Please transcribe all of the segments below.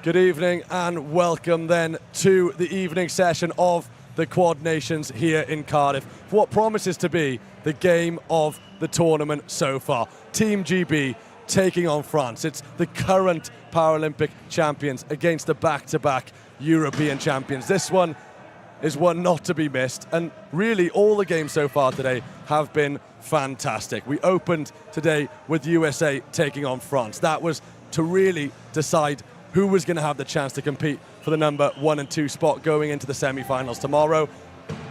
Good evening and welcome then to the evening session of the Quad Nations here in Cardiff for what promises to be the game of the tournament so far. Team GB taking on France. It's the current Paralympic champions against the back-to-back European champions. This one is one not to be missed, and really all the games so far today have been fantastic. We opened today with USA taking on France. That was to really decide who was going to have the chance to compete for the number 1 and 2 spot going into the semi-finals tomorrow.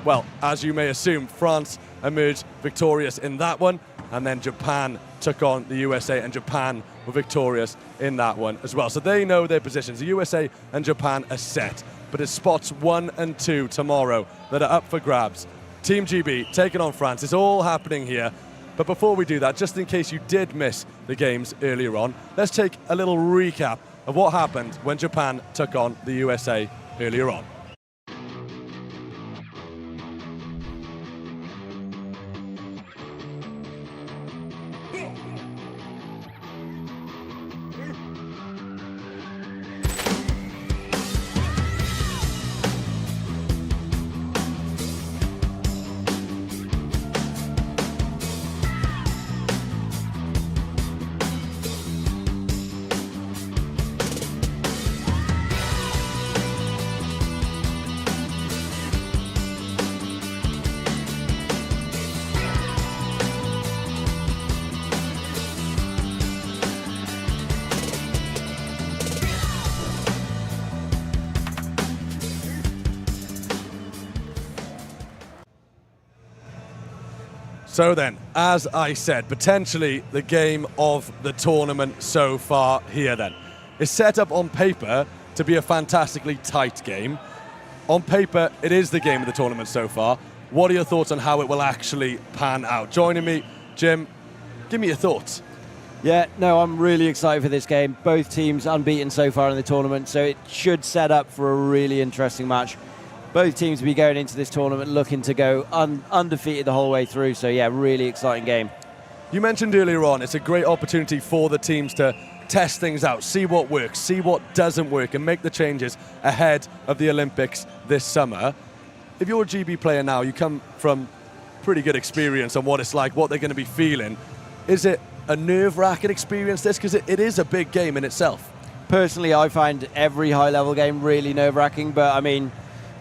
Well, as you may assume, France emerged victorious in that one, and then Japan took on the USA, and Japan were victorious in that one as well. So they know their positions. The USA and Japan are set, but it's spots 1 and 2 tomorrow that are up for grabs. Team GB taking on France. It's all happening here. But before we do that, just in case you did miss the games earlier on, let's take a little recap of what happened when Japan took on the USA earlier on. So then, as I said, potentially the game of the tournament so far here then. It's set up on paper to be a fantastically tight game. On paper, it is the game of the tournament so far. What are your thoughts on how it will actually pan out? Joining me, Jim, give me your thoughts. Yeah, no, I'm really excited for this game. Both teams unbeaten so far in the tournament, so it should set up for a really interesting match. Both teams will be going into this tournament looking to go undefeated the whole way through. So, yeah, really exciting game. You mentioned earlier on, it's a great opportunity for the teams to test things out, see what works, see what doesn't work, and make the changes ahead of the Olympics this summer. If you're a GB player now, you come from pretty good experience on what it's like, what they're going to be feeling. Is it a nerve-wracking experience, this? Because it is a big game in itself. Personally, I find every high-level game really nerve-wracking, but, I mean,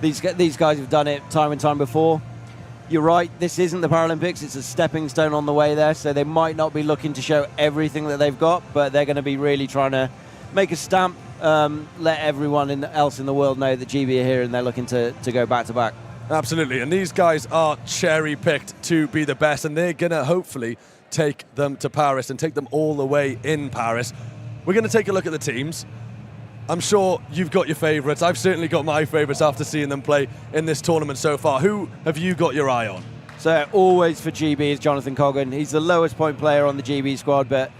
these guys have done it time and time before. You're right, this isn't the Paralympics, it's a stepping stone on the way there, so they might not be looking to show everything that they've got, but they're going to be really trying to make a stamp, let everyone else in the world know that GB are here and they're looking to go back-to-back. Absolutely, and these guys are cherry-picked to be the best, and they're going to hopefully take them to Paris and take them all the way in Paris. We're going to take a look at the teams. I'm sure you've got your favourites. I've certainly got my favourites after seeing them play in this tournament so far. Who have you got your eye on? So always for GB is Jonathan Coggan. He's the lowest point player on the GB squad, but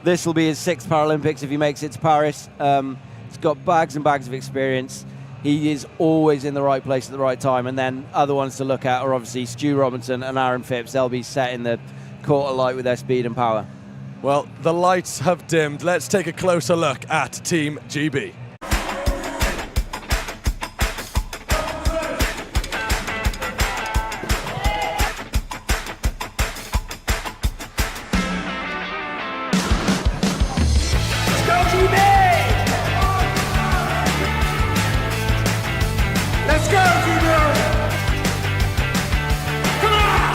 this will be his 6th Paralympics if he makes it to Paris. He's got bags and bags of experience. He is always in the right place at the right time. And then other ones to look at are obviously Stu Robinson and Aaron Phipps. They'll be set in the court of light with their speed and power. Well, the lights have dimmed. Let's take a closer look at Team GB. Let's go, GB! Come on!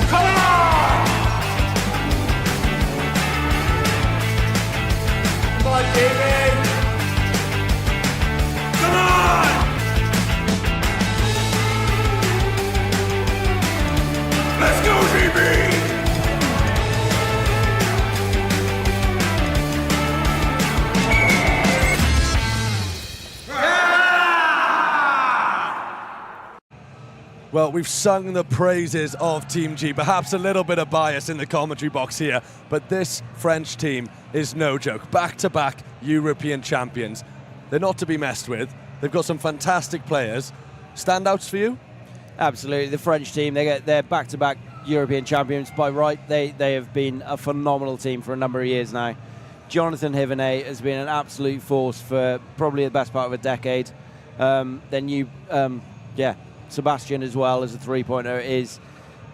Come on! Come on, GB! Come on! Let's go, GB! Well, we've sung the praises of Team G, perhaps a little bit of bias in the commentary box here, but this French team is no joke. Back-to-back European champions. They're not to be messed with. They've got some fantastic players. Standouts for you? Absolutely. The French team, they're back-to-back European champions by right. They have been a phenomenal team for a number of years now. Jonathan Hivenay has been an absolute force for probably the best part of a decade. Sebastian as well as a three-pointer is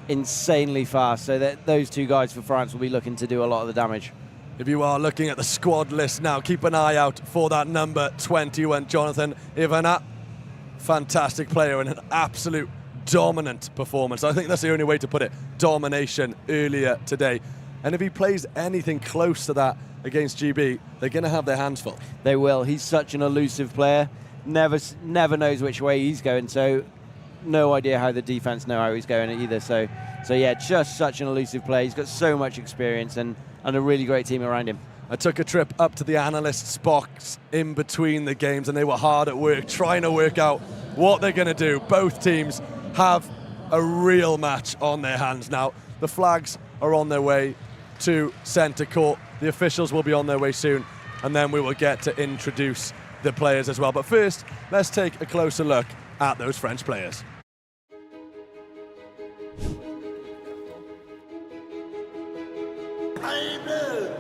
insanely fast. So that those two guys for France will be looking to do a lot of the damage. If you are looking at the squad list now, keep an eye out for that number 21, Jonathan Hivenay. Fantastic player and an absolute dominant performance. I think that's the only way to put it. Domination earlier today. And if he plays anything close to that against GB, they're going to have their hands full. They will. He's such an elusive player. Never knows which way he's going. So no idea how the defense know how he's going either. So yeah, just such an elusive player. He's got so much experience and a really great team around him. I took a trip up to the analysts' box in between the games, and they were hard at work trying to work out what they're going to do. Both teams have a real match on their hands now. The flags are on their way to centre court. The officials will be on their way soon, and then we will get to introduce the players as well. But first, let's take a closer look at those French players. Allez bleu!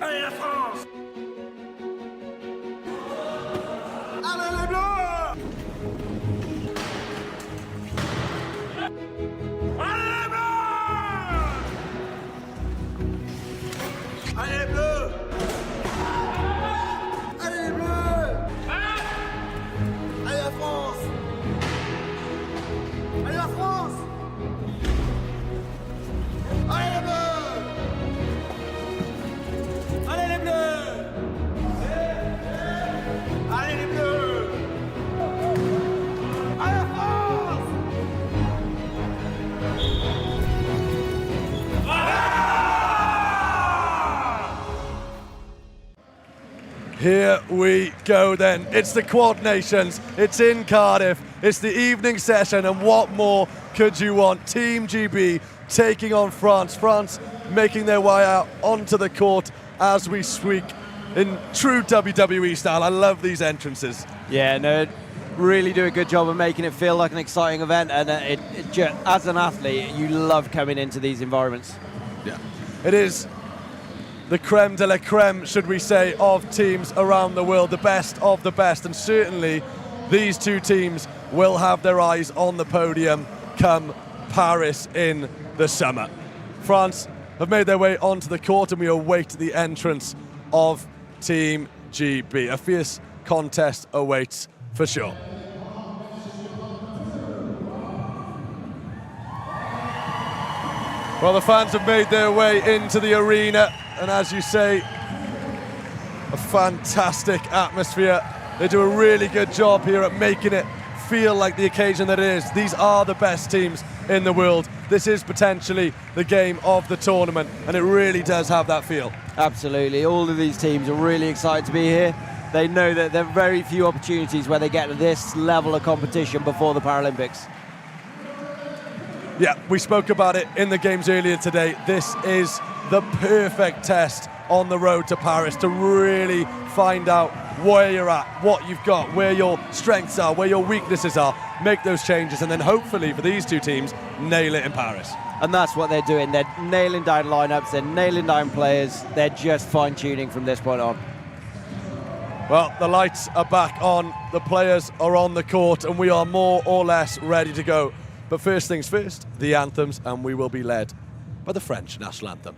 Allez la France! Allez les bleus! Allez les bleus! Allez les bleus! Allez les bleus! Allez la France! Allez la France! Allez les bleus! Allez les bleus! Allez les bleus! Allez la France! Here we go then. It's the Quad Nations. It's in Cardiff. It's the evening session, and what more could you want? Team GB taking on France. France making their way out onto the court as we speak in true WWE style. I love these entrances. Yeah, no, really do a good job of making it feel like an exciting event. And as an athlete, you love coming into these environments. Yeah, it is the creme de la creme, should we say, of teams around the world, the best of the best, and certainly these two teams will have their eyes on the podium come Paris in the summer. France have made their way onto the court, and we await the entrance of Team GB. A fierce contest awaits for sure. Well, the fans have made their way into the arena, and as you say, a fantastic atmosphere. They do a really good job here at making it feel like the occasion that it is. These are the best teams in the world. This is potentially the game of the tournament, and it really does have that feel. Absolutely. All of these teams are really excited to be here. They know that there are very few opportunities where they get to this level of competition before the Paralympics. Yeah, we spoke about it in the games earlier today. This is the perfect test on the road to Paris to really find out where you're at, what you've got, where your strengths are, where your weaknesses are, make those changes, and then hopefully for these two teams, nail it in Paris. And that's what they're doing. They're nailing down lineups, they're nailing down players, they're just fine-tuning from this point on. Well, the lights are back on, the players are on the court, and we are more or less ready to go. But first things first, the anthems, and we will be led by the French national anthem.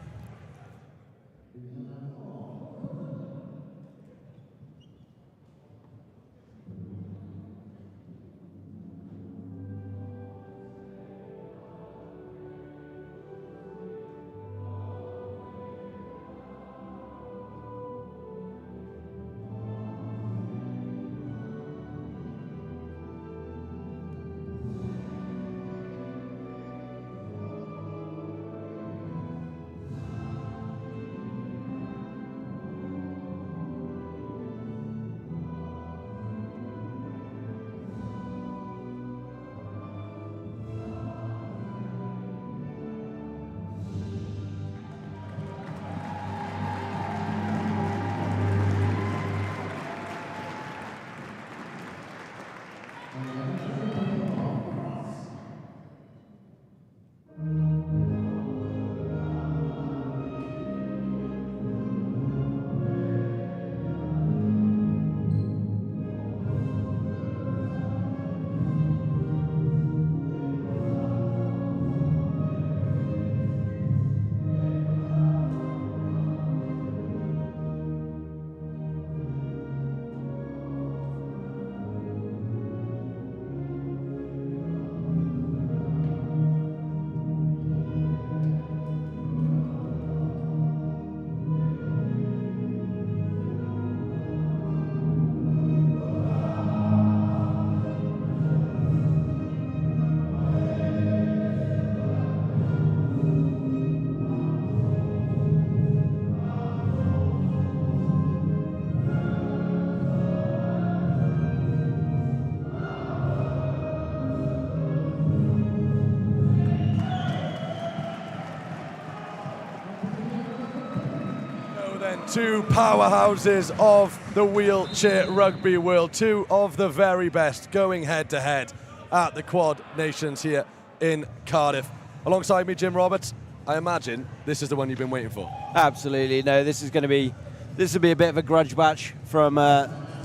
Two powerhouses of the wheelchair rugby world, two of the very best going head to head at the Quad Nations here in Cardiff. Alongside me, Jim Roberts. I imagine this is the one you've been waiting for. Absolutely. No, this will be a bit of a grudge match from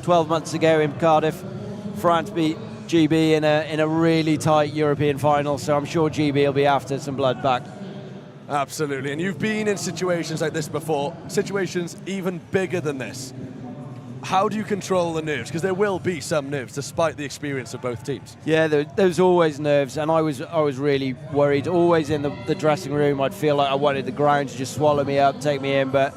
12 months ago in Cardiff. France beat GB in a really tight European final, so I'm sure GB will be after some blood back. Absolutely, and you've been in situations like this before, situations even bigger than this. How do you control the nerves? Because there will be some nerves, despite the experience of both teams. Yeah, there's always nerves, and I was really worried. Always in the dressing room, I'd feel like I wanted the ground to just swallow me up, take me in, but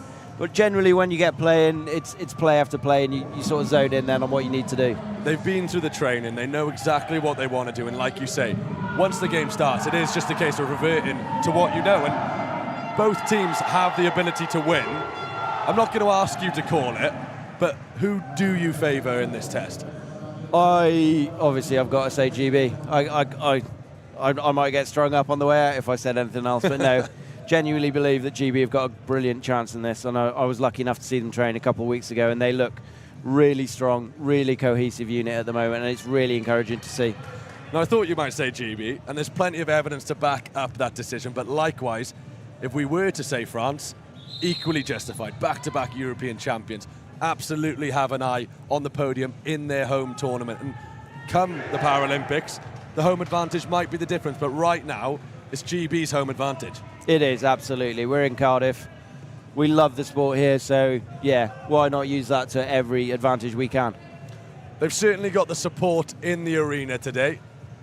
generally when you get playing, it's play after play, and you sort of zone in then on what you need to do. They've been through the training, they know exactly what they want to do, and like you say, once the game starts, it is just a case of reverting to what you know, and both teams have the ability to win. I'm not going to ask you to call it, but who do you favour in this test? I've got to say GB. I might get strung up on the way out if I said anything else, but no, genuinely believe that GB have got a brilliant chance in this, and I was lucky enough to see them train a couple of weeks ago, and they look really strong, really cohesive unit at the moment, and it's really encouraging to see. Now, I thought you might say GB, and there's plenty of evidence to back up that decision, but likewise, if we were to say France, equally justified, back-to-back European champions, absolutely have an eye on the podium in their home tournament. And come the Paralympics, the home advantage might be the difference, but right now, it's GB's home advantage. It is, absolutely. We're in Cardiff. We love the sport here, so yeah, why not use that to every advantage we can? They've certainly got the support in the arena today.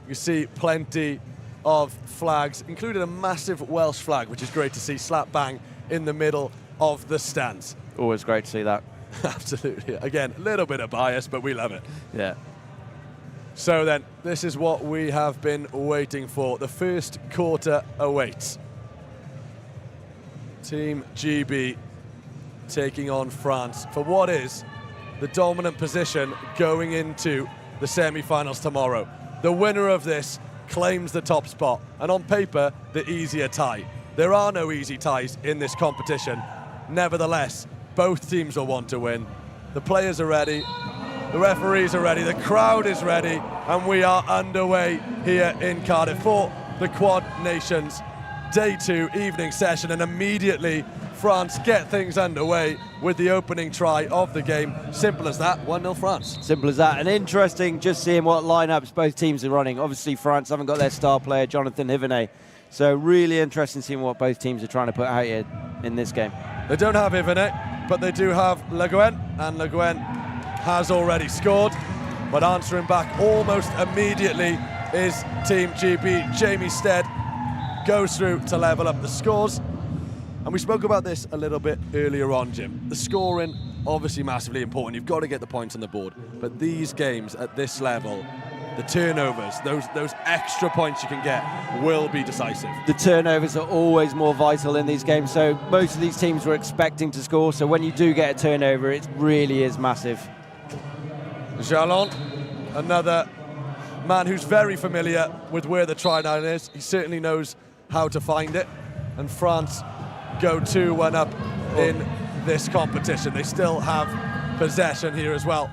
You see plenty of flags, including a massive Welsh flag, which is great to see, slap bang in the middle of the stands. Always great to see that. Absolutely. Again, a little bit of bias, but we love it. Yeah. So then, this is what we have been waiting for. The first quarter awaits. Team GB taking on France for what is the dominant position going into the semi-finals tomorrow. The winner of this claims the top spot, and on paper, the easier tie. There are no easy ties in this competition. Nevertheless, both teams will want to win. The players are ready, the referees are ready, the crowd is ready, and we are underway here in Cardiff for the Quad Nations Day 2 evening session, and immediately France get things underway with the opening try of the game. Simple as that, 1-0 France. Simple as that, and interesting just seeing what lineups both teams are running. Obviously France haven't got their star player, Jonathan Hivenet, so really interesting seeing what both teams are trying to put out here in this game. They don't have Hivenet, but they do have Le Guen, and Le Guen has already scored, but answering back almost immediately is Team GB. Jamie Stead goes through to level up the scores. And we spoke about this a little bit earlier on, Jim. The scoring, obviously massively important. You've got to get the points on the board. But these games at this level, the turnovers, those extra points you can get will be decisive. The turnovers are always more vital in these games. So most of these teams were expecting to score. So when you do get a turnover, it really is massive. Jalon, another man who's very familiar with where the try line is. He certainly knows how to find it. And France go 2-1 up in this competition. They still have possession here as well.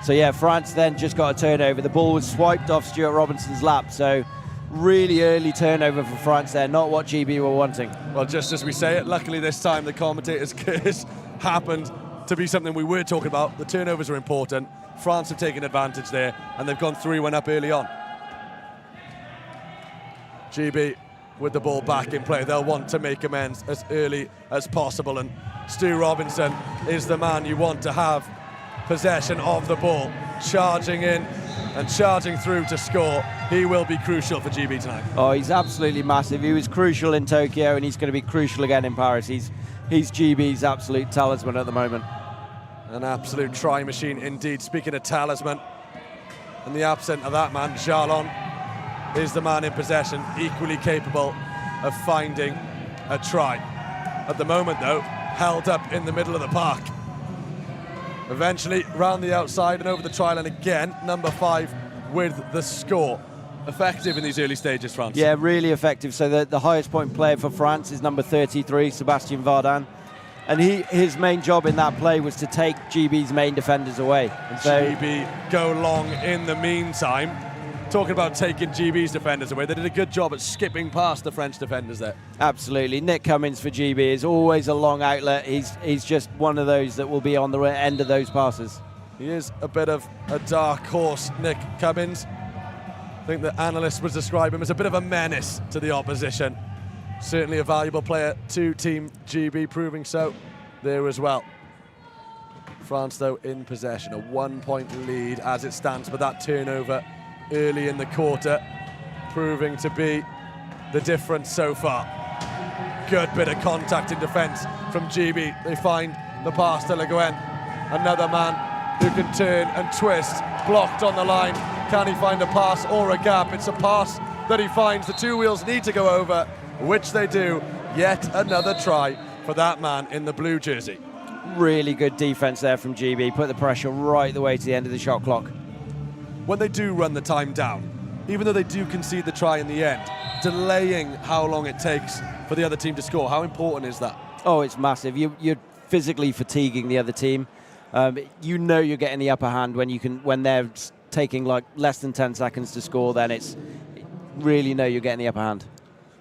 So yeah, France then just got a turnover. The ball was swiped off Stuart Robinson's lap, so really early turnover for France there, not what GB were wanting. Well, just as we say it, luckily this time the commentators' curse happened to be something we were talking about. The turnovers are important. France have taken advantage there, and they've gone 3-1 up early on. GB with the ball back in play. They'll want to make amends as early as possible, and Stu Robinson is the man you want to have possession of the ball, charging in and charging through to score. He will be crucial for GB tonight. Oh, he's absolutely massive. He was crucial in Tokyo, and he's going to be crucial again in Paris. He's GB's absolute talisman at the moment. An absolute try machine indeed. Speaking of talisman, in the absence of that man, Jalon is the man in possession, equally capable of finding a try. At the moment, though, held up in the middle of the park. Eventually, round the outside and over the try line again, number 5 with the score. Effective in these early stages, France. Yeah, really effective. So the highest point player for France is number 33, Sébastien Vardan. And his main job in that play was to take GB's main defenders away. And GB go long in the meantime. Talking about taking GB's defenders away, they did a good job at skipping past the French defenders there. Absolutely. Nick Cummins for GB is always a long outlet. He's just one of those that will be on the end of those passes. He is a bit of a dark horse, Nick Cummins. I think the analyst would describe him as a bit of a menace to the opposition. Certainly a valuable player to Team GB, proving so there as well. France, though, in possession, a 1-point lead as it stands, but that turnover early in the quarter proving to be the difference so far. Good bit of contact in defence from GB. They find the pass to Le Guen. Another man who can turn and twist, blocked on the line. Can he find a pass or a gap? It's a pass that he finds. The two wheels need to go over, which they do. Yet another try for that man in the blue jersey. Really good defence there from GB. Put the pressure right the way to the end of the shot clock. When they do run the time down, even though they do concede the try in the end, delaying how long it takes for the other team to score, how important is that? Oh, it's massive. You're physically fatiguing the other team. You know you're getting the upper hand when they're taking like less than 10 seconds to score. Then it's really know you're getting the upper hand.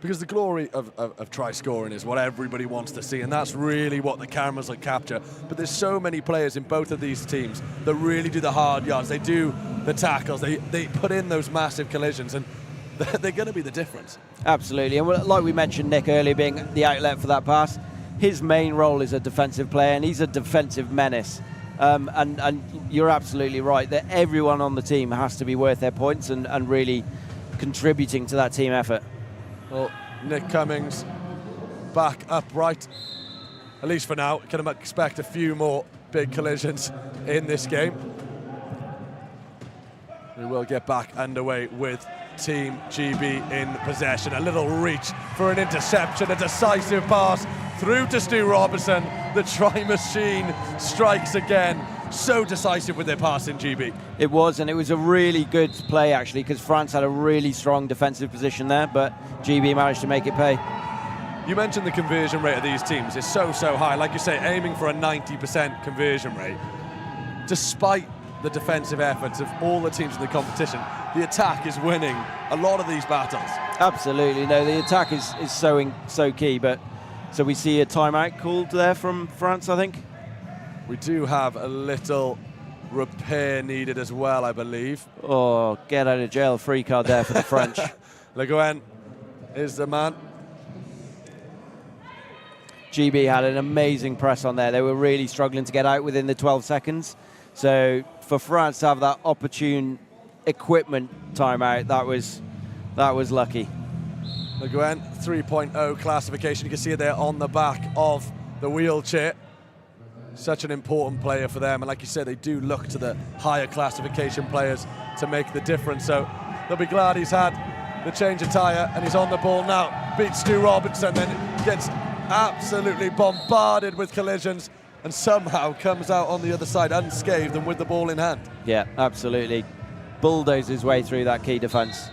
Because the glory of try scoring is what everybody wants to see, and that's really what the cameras will capture. But there's so many players in both of these teams that really do the hard yards. They do the tackles. They put in those massive collisions, and they're going to be the difference. Absolutely. And like we mentioned, Nick earlier being the outlet for that pass, his main role is a defensive player, and he's a defensive menace. And you're absolutely right that everyone on the team has to be worth their points and really contributing to that team effort. Well, Nick Cummins back upright, at least for now. Can expect a few more big collisions in this game. We will get back underway with Team GB in possession. A little reach for an interception, a decisive pass through to Stu Robertson. The try machine strikes again. So decisive with their pass in GB. It was, and it was a really good play actually, because France had a really strong defensive position there, but GB managed to make it pay. You mentioned the conversion rate of these teams is so high. Like you say, aiming for a 90% conversion rate. Despite the defensive efforts of all the teams in the competition, the attack is winning a lot of these battles. Absolutely, no, the attack is so key, but so we see a timeout called there from France, I think. We do have a little repair needed as well, I believe. Oh, get out of jail free card there for the French. Le Guen is the man. GB had an amazing press on there. They were really struggling to get out within the 12 seconds. So for France to have that opportune equipment timeout, that was lucky. Le Guen 3.0 classification. You can see it there on the back of the wheelchair. Such an important player for them, and like you said, they do look to the higher classification players to make the difference, so they'll be glad he's had the change of tyre, and he's on the ball now. Beats Stu Robertson, then gets absolutely bombarded with collisions, and somehow comes out on the other side unscathed and with the ball in hand. Yeah, absolutely. Bulldozes his way through that key defence.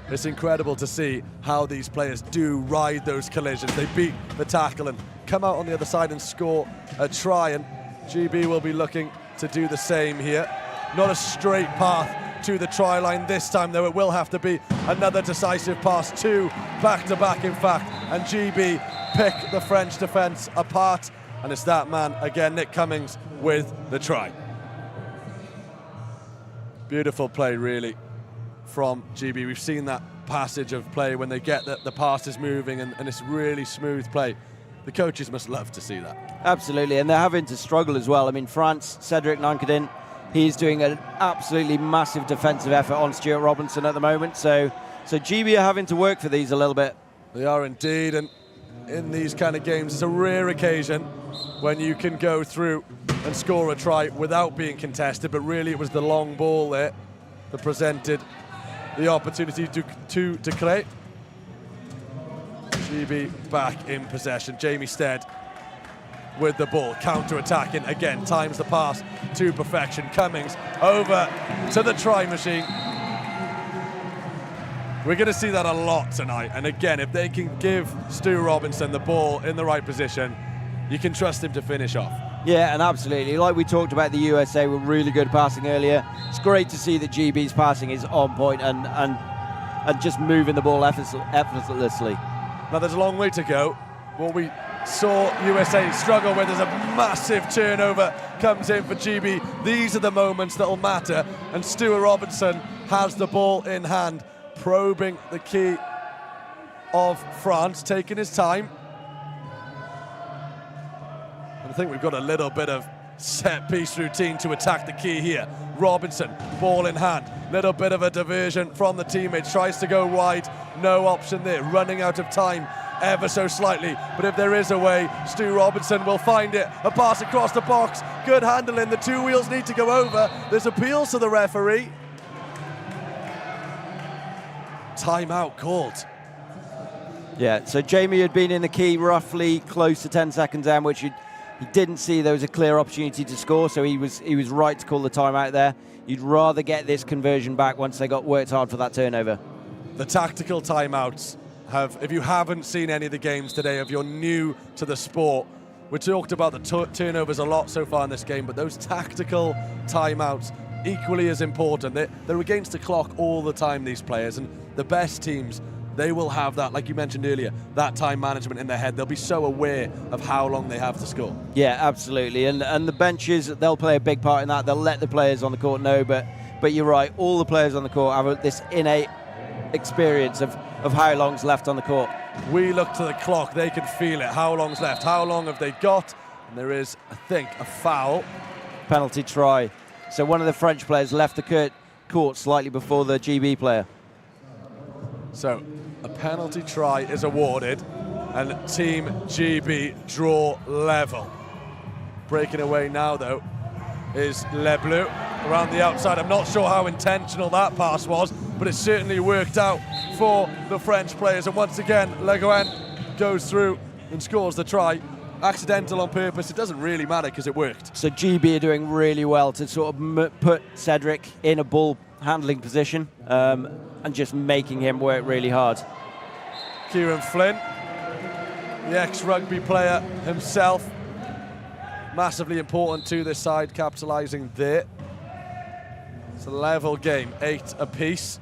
It's incredible to see how these players do ride those collisions. They beat the tackle and come out on the other side and score a try, and GB will be looking to do the same here. Not a straight path to the try line this time, though. It will have to be another decisive pass, two back-to-back, in fact, and GB pick the French defence apart, and it's that man again, Nick Cummins, with the try. Beautiful play, really, from GB. We've seen that passage of play when they get the passes moving, and it's really smooth play. The coaches must love to see that. Absolutely, and they're having to struggle as well. I mean, France, Cedric Nankadin, he's doing an absolutely massive defensive effort on Stuart Robinson at the moment. So GB are having to work for these a little bit. They are indeed, and in these kind of games, it's a rare occasion when you can go through and score a try without being contested, but really it was the long ball there that presented the opportunity to create. GB back in possession. Jamie Stead with the ball, counter-attacking again, times the pass to perfection. Cummins over to the try machine. We're going to see that a lot tonight, and again, if they can give Stu Robinson the ball in the right position, you can trust him to finish off. Yeah, and absolutely. Like we talked about, the USA were really good passing earlier. It's great to see that GB's passing is on point and just moving the ball effortlessly. Now there's a long way to go. What we saw USA struggle with is a massive turnover comes in for GB. These are the moments that will matter, and Stuart Robinson has the ball in hand, probing the key of France, taking his time. I think we've got a little bit of set-piece routine to attack the key here. Robinson, ball in hand, little bit of a diversion from the teammates, tries to go wide, no option there, running out of time ever so slightly, but if there is a way, Stu Robinson will find it. A pass across the box, good handling, the two wheels need to go over. There's appeals to the referee. Timeout called. Yeah, so Jamie had been in the key roughly close to 10 seconds in, which he didn't see there was a clear opportunity to score, so he was right to call the timeout there. You'd rather get this conversion back once they got worked hard for that turnover. The tactical timeouts have, if you haven't seen any of the games today, if you're new to the sport, we talked about the turnovers a lot so far in this game, but those tactical timeouts equally as important. They're against the clock all the time, these players, and the best teams, they will have that, like you mentioned earlier, that time management in their head. They'll be so aware of how long they have to score. Yeah, absolutely. And the benches, they'll play a big part in that. They'll let the players on the court know, but you're right, all the players on the court have this innate experience of how long's left on the court. We look to the clock, they can feel it. How long's left? How long have they got? And there is, I think, a foul. Penalty try. So one of the French players left the court slightly before the GB player. So a penalty try is awarded, and Team GB draw level. Breaking away now, though, is Le Bleu around the outside. I'm not sure how intentional that pass was, but it certainly worked out for the French players. And once again, Le Gouen goes through and scores the try. Accidental on purpose, it doesn't really matter because it worked. So GB are doing really well to sort of put Cedric in a ball handling position and just making him work really hard. Kieran Flynn, the ex-rugby player himself, massively important to this side, capitalising there. It's a level game, 8 apiece,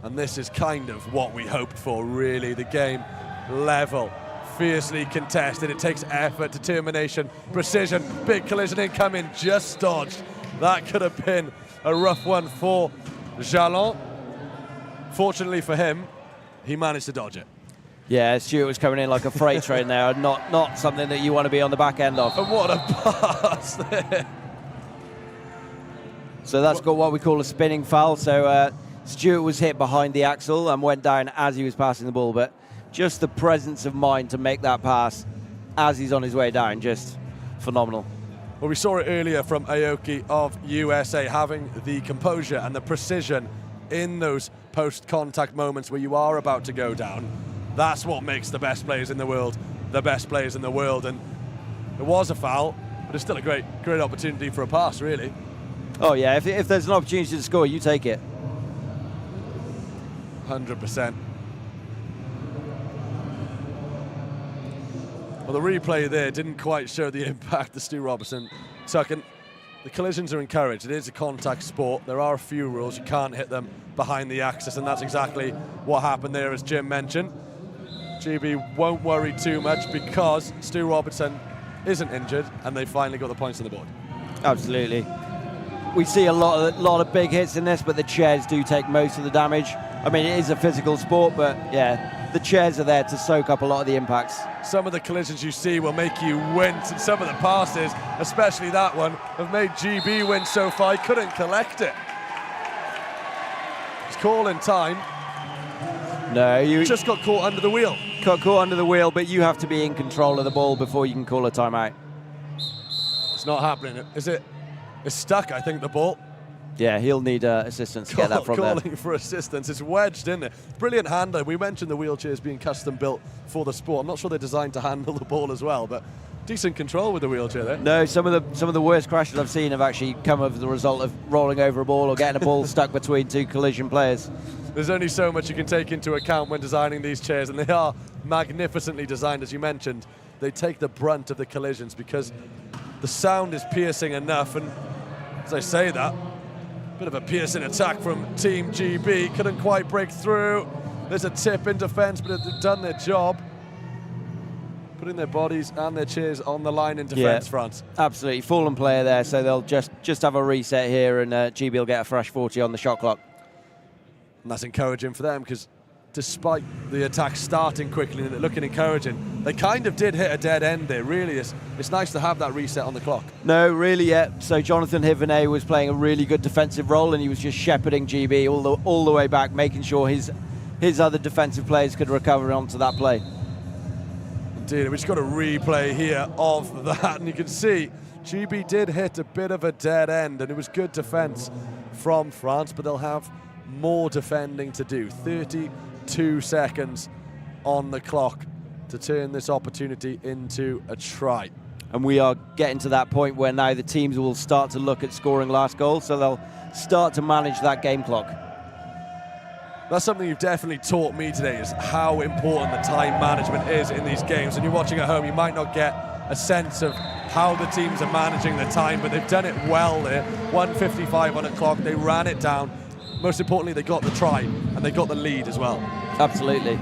and this is kind of what we hoped for, really. The game level, fiercely contested. It takes effort, determination, precision. Big collision incoming, just dodged. That could have been a rough one for Jalon. Fortunately for him, he managed to dodge it. Yeah, Stuart was coming in like a freight train there, not something that you want to be on the back end of. And what a pass there. So that's got what we call a spinning foul. So Stuart was hit behind the axle and went down as he was passing the ball, but just the presence of mind to make that pass as he's on his way down, just phenomenal. Well, we saw it earlier from Aoki of USA, having the composure and the precision in those post-contact moments where you are about to go down. That's what makes the best players in the world the best players in the world. And it was a foul, but it's still a great opportunity for a pass, really. Oh yeah, if there's an opportunity to score, you take it. 100%. Well, the replay there didn't quite show the impact that Stu Robinson took. And the collisions are encouraged. It is a contact sport. There are a few rules. You can't hit them behind the axis, and that's exactly what happened there, as Jim mentioned. GB won't worry too much because Stu Robinson isn't injured, and they finally got the points on the board. Absolutely. We see a lot of big hits in this, but the chairs do take most of the damage. I mean, it is a physical sport, but yeah, the chairs are there to soak up a lot of the impacts. Some of the collisions you see will make you wince, and some of the passes, especially that one, have made GB win so far. He couldn't collect it. It's calling time. No, you just got caught under the wheel. Got caught under the wheel, but you have to be in control of the ball before you can call a timeout. It's not happening, is it? It's stuck, I think, the ball. Yeah, he'll need assistance to get that from there. Calling for assistance. It's wedged in there. Brilliant handler. We mentioned the wheelchairs being custom built for the sport. I'm not sure they're designed to handle the ball as well, but decent control with the wheelchair there. No, some of the worst crashes I've seen have actually come as the result of rolling over a ball or getting a ball stuck between two collision players. There's only so much you can take into account when designing these chairs, and they are magnificently designed, as you mentioned. they take the brunt of the collisions because the sound is piercing enough. And as I say that, bit of a piercing attack from Team GB. Couldn't quite break through. There's a tip in defence, but they've done their job. Putting their bodies and their chairs on the line in defence, France. Absolutely. Fallen player there, so they'll just have a reset here, and GB will get a fresh 40 on the shot clock. And that's encouraging for them because despite the attack starting quickly and it looking encouraging, they kind of did hit a dead end there. Really, it's nice to have that reset on the clock. No, really, yeah. So Jonathan Hivenet was playing a really good defensive role, and he was just shepherding GB all the way back, making sure his other defensive players could recover onto that play. Indeed, we just got a replay here of that, and you can see GB did hit a bit of a dead end, and it was good defence from France, but they'll have more defending to do. 32 seconds on the clock to turn this opportunity into a try. And we are getting to that point where now the teams will start to look at scoring last goal, so they'll start to manage that game clock. That's something you've definitely taught me today, is how important the time management is in these games. And you're watching at home, you might not get a sense of how the teams are managing the time, but they've done it well there. 1:55 on the clock, they ran it down. Most importantly, they got the try, and they got the lead as well. Absolutely.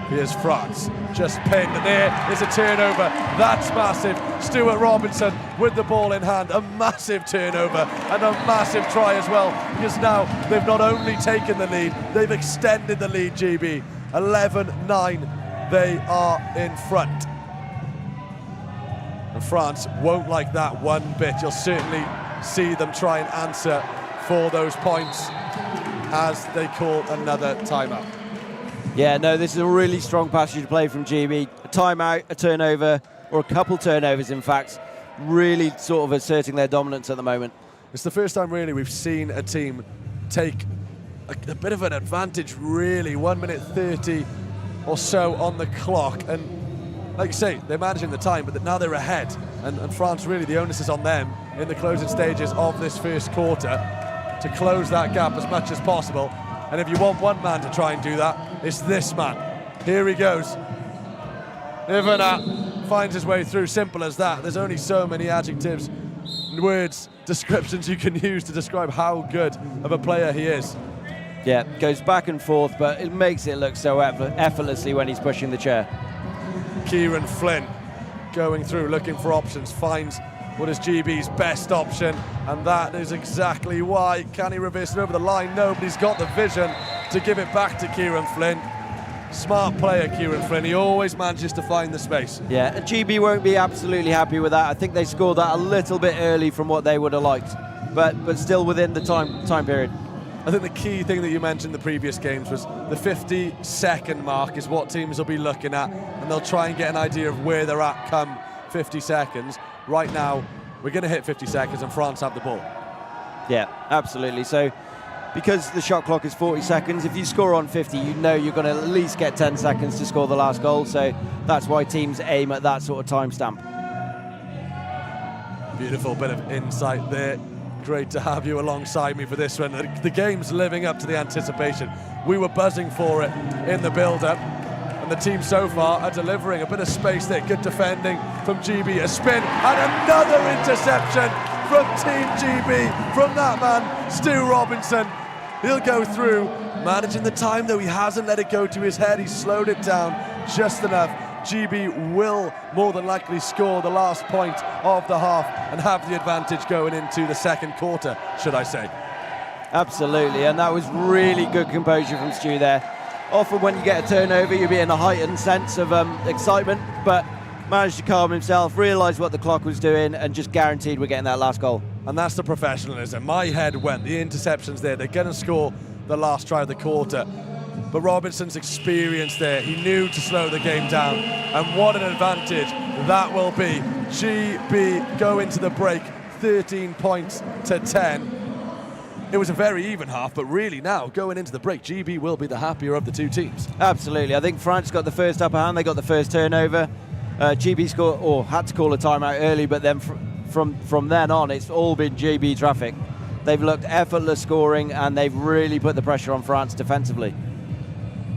Here's France, just pinned, and there is a turnover. That's massive. Stuart Robinson with the ball in hand. A massive turnover and a massive try as well, because now they've not only taken the lead, they've extended the lead, GB. 11-9, they are in front. And France won't like that one bit. You'll certainly see them try and answer for those points as they call another timeout. Yeah, no, this is a really strong passage of play from GB. A timeout, a turnover, or a couple turnovers, in fact, really sort of asserting their dominance at the moment. It's the first time, really, we've seen a team take a bit of an advantage, really. 1 minute 30 or so on the clock. And like you say, they're managing the time, but now they're ahead. And France, really, the onus is on them in the closing stages of this first quarter to close that gap as much as possible. And if you want one man to try and do that, it's this man. Here he goes. Ivana finds his way through, simple as that. There's only so many adjectives, words, descriptions you can use to describe how good of a player he is. Yeah, goes back and forth, but it makes it look so effortlessly when he's pushing the chair. Kieran Flynn going through, looking for options, finds what is GB's best option, and that is exactly why. Can he reverse it over the line? No, but he's got the vision to give it back to Kieran Flynn. Smart player, Kieran Flynn. He always manages to find the space. Yeah, and GB won't be absolutely happy with that. I think they scored that a little bit early from what they would have liked, but still within the time period. I think the key thing that you mentioned in the previous games was the 50-second mark is what teams will be looking at, and they'll try and get an idea of where they're at come 50 seconds. Right now, we're going to hit 50 seconds and France have the ball. Yeah, absolutely. So, because the shot clock is 40 seconds, if you score on 50, you know you're going to at least get 10 seconds to score the last goal. So that's why teams aim at that sort of timestamp. Beautiful bit of insight there. Great to have you alongside me for this one. The game's living up to the anticipation. We were buzzing for it in the build-up. And the team so far are delivering. A bit of space there, good defending from GB, a spin, and another interception from Team GB, from that man, Stu Robinson. He'll go through, managing the time though. He hasn't let it go to his head, he's slowed it down just enough. GB will more than likely score the last point of the half and have the advantage going into the second quarter, should I say. Absolutely, and that was really good composure from Stu there. Often when you get a turnover, you'll be in a heightened sense of excitement, but managed to calm himself, realised what the clock was doing, and just guaranteed we're getting that last goal. And that's the professionalism. My head went, the interception's there, they're going to score the last try of the quarter. But Robinson's experience there, he knew to slow the game down, and what an advantage that will be. GB go into the break 13 points to 10. It was a very even half, but really now, going into the break, GB will be the happier of the two teams. Absolutely. I think France got the first upper hand. They got the first turnover. GB scored, or had to call a timeout early, but then from then on, it's all been GB traffic. They've looked effortless scoring, and they've really put the pressure on France defensively.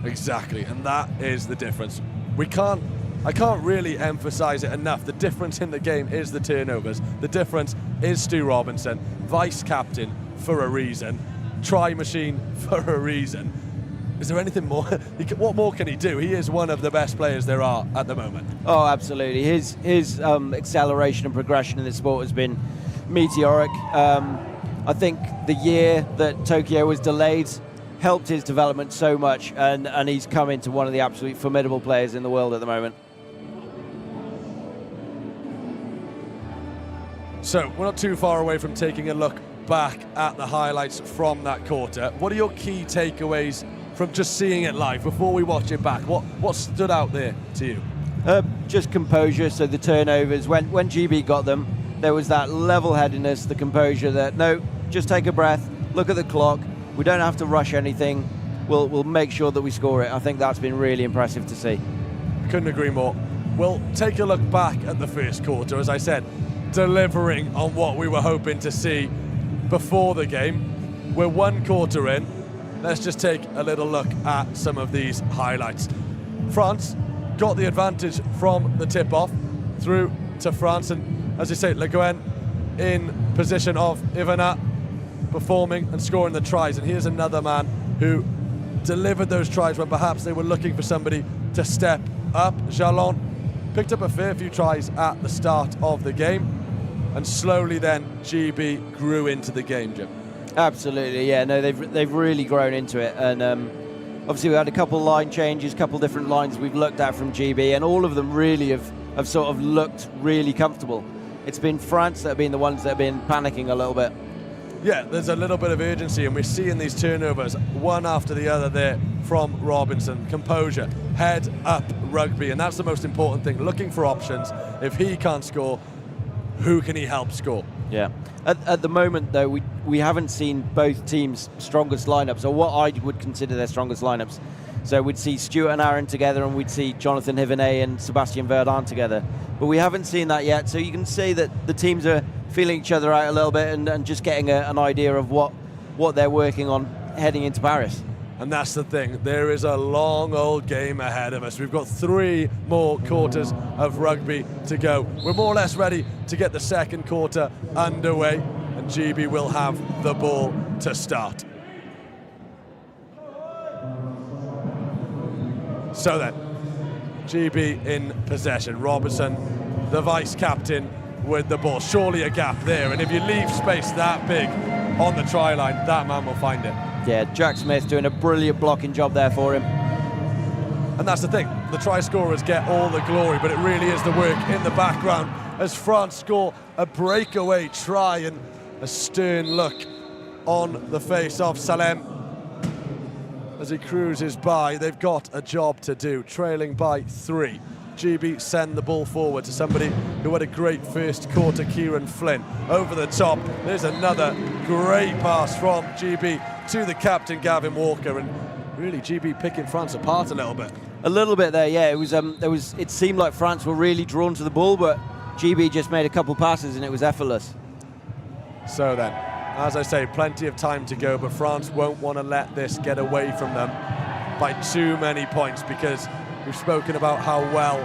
Exactly, and that is the difference. We can't I can't really emphasize it enough. The difference in the game is the turnovers. The difference is Stu Robinson, vice captain for a reason, try machine for a reason. Is there anything more? What more can he do? He is one of the best players there are at the moment. Oh, absolutely. His acceleration and progression in the sport has been meteoric. I think the year that Tokyo was delayed helped his development so much, and he's come into one of the absolute formidable players in the world at the moment. So we're not too far away from taking a look back at the highlights from that quarter. What are your key takeaways from just seeing it live before we watch it back? What stood out there to you? Just composure. So the turnovers, when GB got them, there was that level-headedness, the composure that, no, just take a breath, look at the clock, we don't have to rush anything, we'll make sure that we score it. I think that's been really impressive to see. Couldn't agree more. We'll take a look back at the first quarter, as I said, delivering on what we were hoping to see before the game. We're one quarter in. Let's just take a little look at some of these highlights. France got the advantage from the tip-off through to France, and as you say, Le Guen in position of Ivana, performing and scoring the tries. And here's another man who delivered those tries when perhaps they were looking for somebody to step up. Jalon picked up a fair few tries at the start of the game, and slowly then GB grew into the game, Jim. Absolutely, yeah. No, they've really grown into it, and obviously we had a couple line changes, couple different lines we've looked at from GB, and all of them really have sort of looked really comfortable. It's been France that have been the ones that have been panicking a little bit. Yeah, there's a little bit of urgency, and we're seeing these turnovers one after the other there from Robinson. Composure, head up rugby, and that's the most important thing, looking for options. If he can't score, who can he help score? Yeah. At the moment, though, we haven't seen both teams' strongest lineups, or what I would consider their strongest lineups. So we'd see Stuart and Aaron together, and we'd see Jonathan Hivenet and Sebastian Verdun together. But we haven't seen that yet, so you can see that the teams are feeling each other out a little bit and just getting an idea of what they're working on heading into Paris. And that's the thing, there is a long old game ahead of us. We've got 3 more quarters of rugby to go. We're more or less ready to get the second quarter underway, and GB will have the ball to start. So then, GB in possession. Robertson, the vice-captain, with the ball. Surely a gap there, and if you leave space that big on the try line, that man will find it. Yeah, Jack Smith doing a brilliant blocking job there for him. And that's the thing, the try scorers get all the glory, but it really is the work in the background as France score a breakaway try, and a stern look on the face of Salem as he cruises by. They've got a job to do, trailing by 3. GB send the ball forward to somebody who had a great first quarter, Kieran Flynn. Over the top, there's another great pass from GB to the captain, Gavin Walker, and really GB picking France apart a little bit. A little bit there, yeah. It seemed like France were really drawn to the ball, but GB just made a couple passes and it was effortless. So then, as I say, plenty of time to go, but France won't want to let this get away from them by too many points, because we've spoken about how well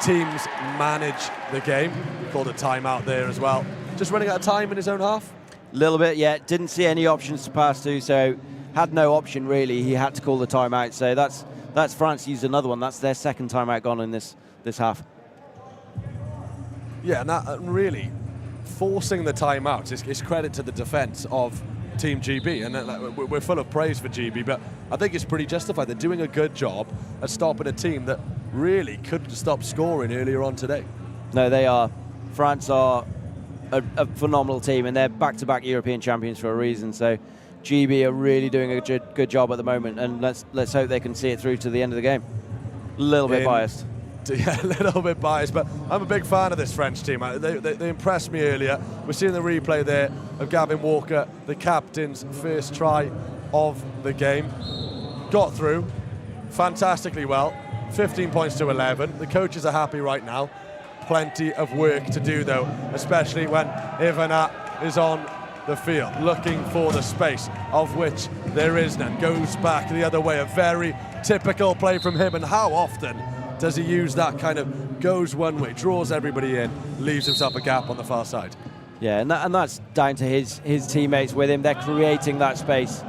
teams manage the game. Called a timeout there as well. Just running out of time in his own half? A little bit, yeah. Didn't see any options to pass to, so had no option really. He had to call the timeout. So that's France used another one. That's their second timeout gone in this half. Yeah, and that really forcing the timeout is credit to the defence of Team GB, and we're full of praise for GB, but I think it's pretty justified. They're doing a good job at stopping a team that really couldn't stop scoring earlier on today. No, they are. France are a phenomenal team, and they're back-to-back European champions for a reason. So GB are really doing a good job at the moment, and let's hope they can see it through to the end of the game. A little bit biased. Yeah, a little bit biased, but I'm a big fan of this French team. They impressed me earlier. We're seeing the replay there of Gavin Walker, the captain's first try of the game. Got through fantastically well, 15 points to 11. The coaches are happy right now. Plenty of work to do though, especially when Ivana is on the field, looking for the space, of which there is none. Goes back the other way, a very typical play from him, and how often Does he use that kind of goes one way, draws everybody in, leaves himself a gap on the far side? Yeah, and that's down to his teammates with him. They're creating that space.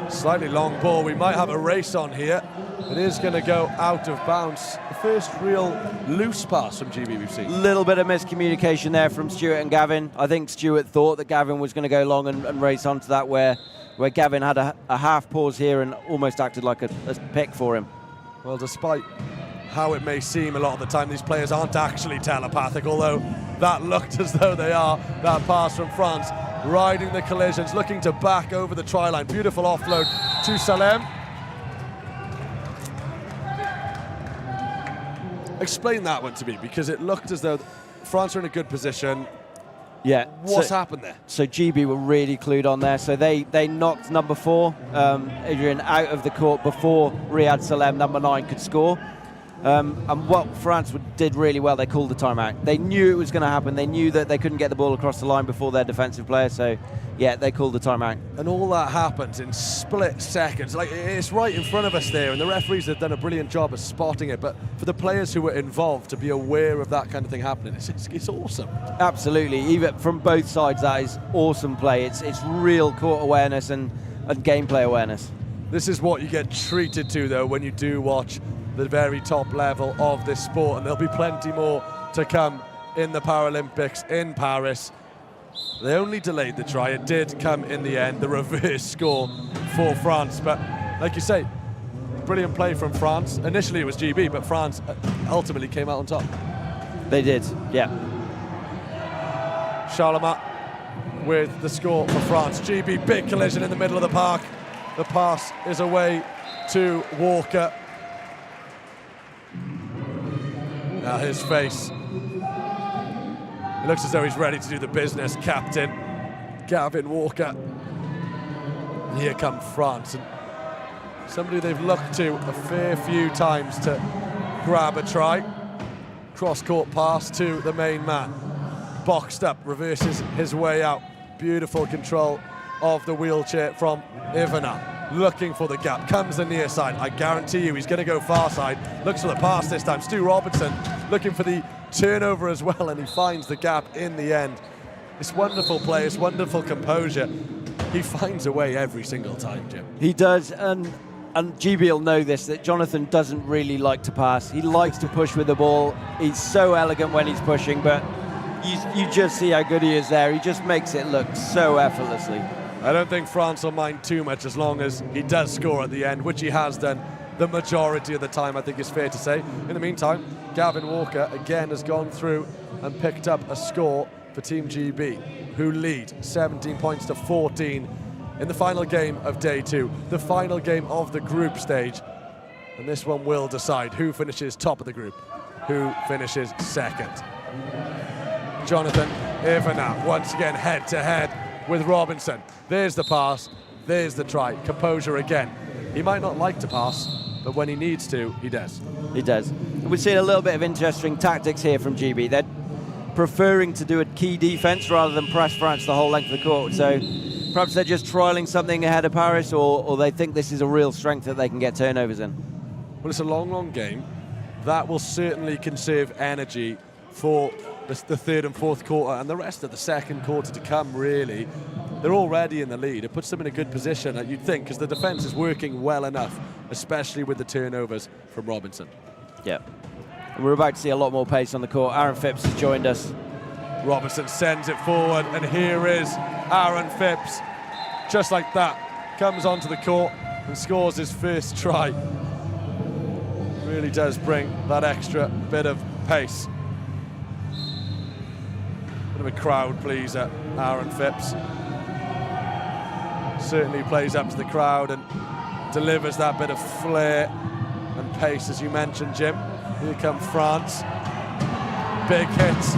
Slightly long ball. We might have a race on here. It is going to go out of bounds. The first real loose pass from GB we've seen. Little bit of miscommunication there from Stuart and Gavin. I think Stuart thought that Gavin was going to go long and race onto that where Gavin had a half pause here and almost acted like a pick for him. Well, despite how it may seem a lot of the time, these players aren't actually telepathic, although that looked as though they are. That pass from France, riding the collisions, looking to back over the try line. Beautiful offload to Salem. Explain that one to me, because it looked as though France are in a good position. Yeah. What's happened there? So GB were really clued on there. So they knocked number 4, Adrian, out of the court before Riyad Salem, number 9, could score. And what France did really well, they called the timeout. They knew it was going to happen. They knew that they couldn't get the ball across the line before their defensive player. So, yeah, they called the timeout. And all that happens in split seconds. Like, it's right in front of us there, and the referees have done a brilliant job of spotting it. But for the players who were involved to be aware of that kind of thing happening, it's awesome. Absolutely. Even from both sides, that is awesome play. It's real court awareness and gameplay awareness. This is what you get treated to, though, when you do watch the very top level of this sport, and there'll be plenty more to come in the Paralympics in Paris. They only delayed the try. It did come in the end, the reverse score for France. But like you say, brilliant play from France. Initially it was GB, but France ultimately came out on top. They did, yeah. Charlemagne with the score for France. GB, big collision in the middle of the park. The pass is away to Walker. Now his face. It looks as though he's ready to do the business. Captain Gavin Walker. And here come France. And somebody they've looked to a fair few times to grab a try. Cross-court pass to the main man. Boxed up, reverses his way out. Beautiful control of the wheelchair from Ivana. Looking for the gap, comes the near side. I guarantee you he's going to go far side. Looks for the pass this time. Stu Robertson looking for the turnover as well, and he finds the gap in the end. It's wonderful play, it's wonderful composure. He finds a way every single time, Jim. He does, and GB will know this, that Jonathan doesn't really like to pass. He likes to push with the ball. He's so elegant when he's pushing, but you just see how good he is there. He just makes it look so effortlessly. I don't think France will mind too much as long as he does score at the end, which he has done the majority of the time, I think is fair to say. In the meantime, Gavin Walker again has gone through and picked up a score for Team GB, who lead 17 points to 14 in the final game of day 2, the final game of the group stage. And this one will decide who finishes top of the group, who finishes second. Jonathan Ivana once again head to head with Robinson. There's the pass, there's the try. Composure again. He might not like to pass, but when he needs to, he does. He does. We've seen a little bit of interesting tactics here from GB. They're preferring to do a key defense rather than press France the whole length of the court. So perhaps they're just trialing something ahead of Paris, or they think this is a real strength that they can get turnovers in. Well, it's a long, long game. That will certainly conserve energy for the third and fourth quarter and the rest of the second quarter to come, really. They're already in the lead. It puts them in a good position, you'd think, because the defence is working well enough, especially with the turnovers from Robinson. Yeah. And we're about to see a lot more pace on the court. Aaron Phipps has joined us. Robinson sends it forward, and here is Aaron Phipps. Just like that, comes onto the court and scores his first try. Really does bring that extra bit of pace. Bit of a crowd pleaser, Aaron Phipps. Certainly plays up to the crowd and delivers that bit of flair and pace, as you mentioned, Jim. Here come France. Big hits,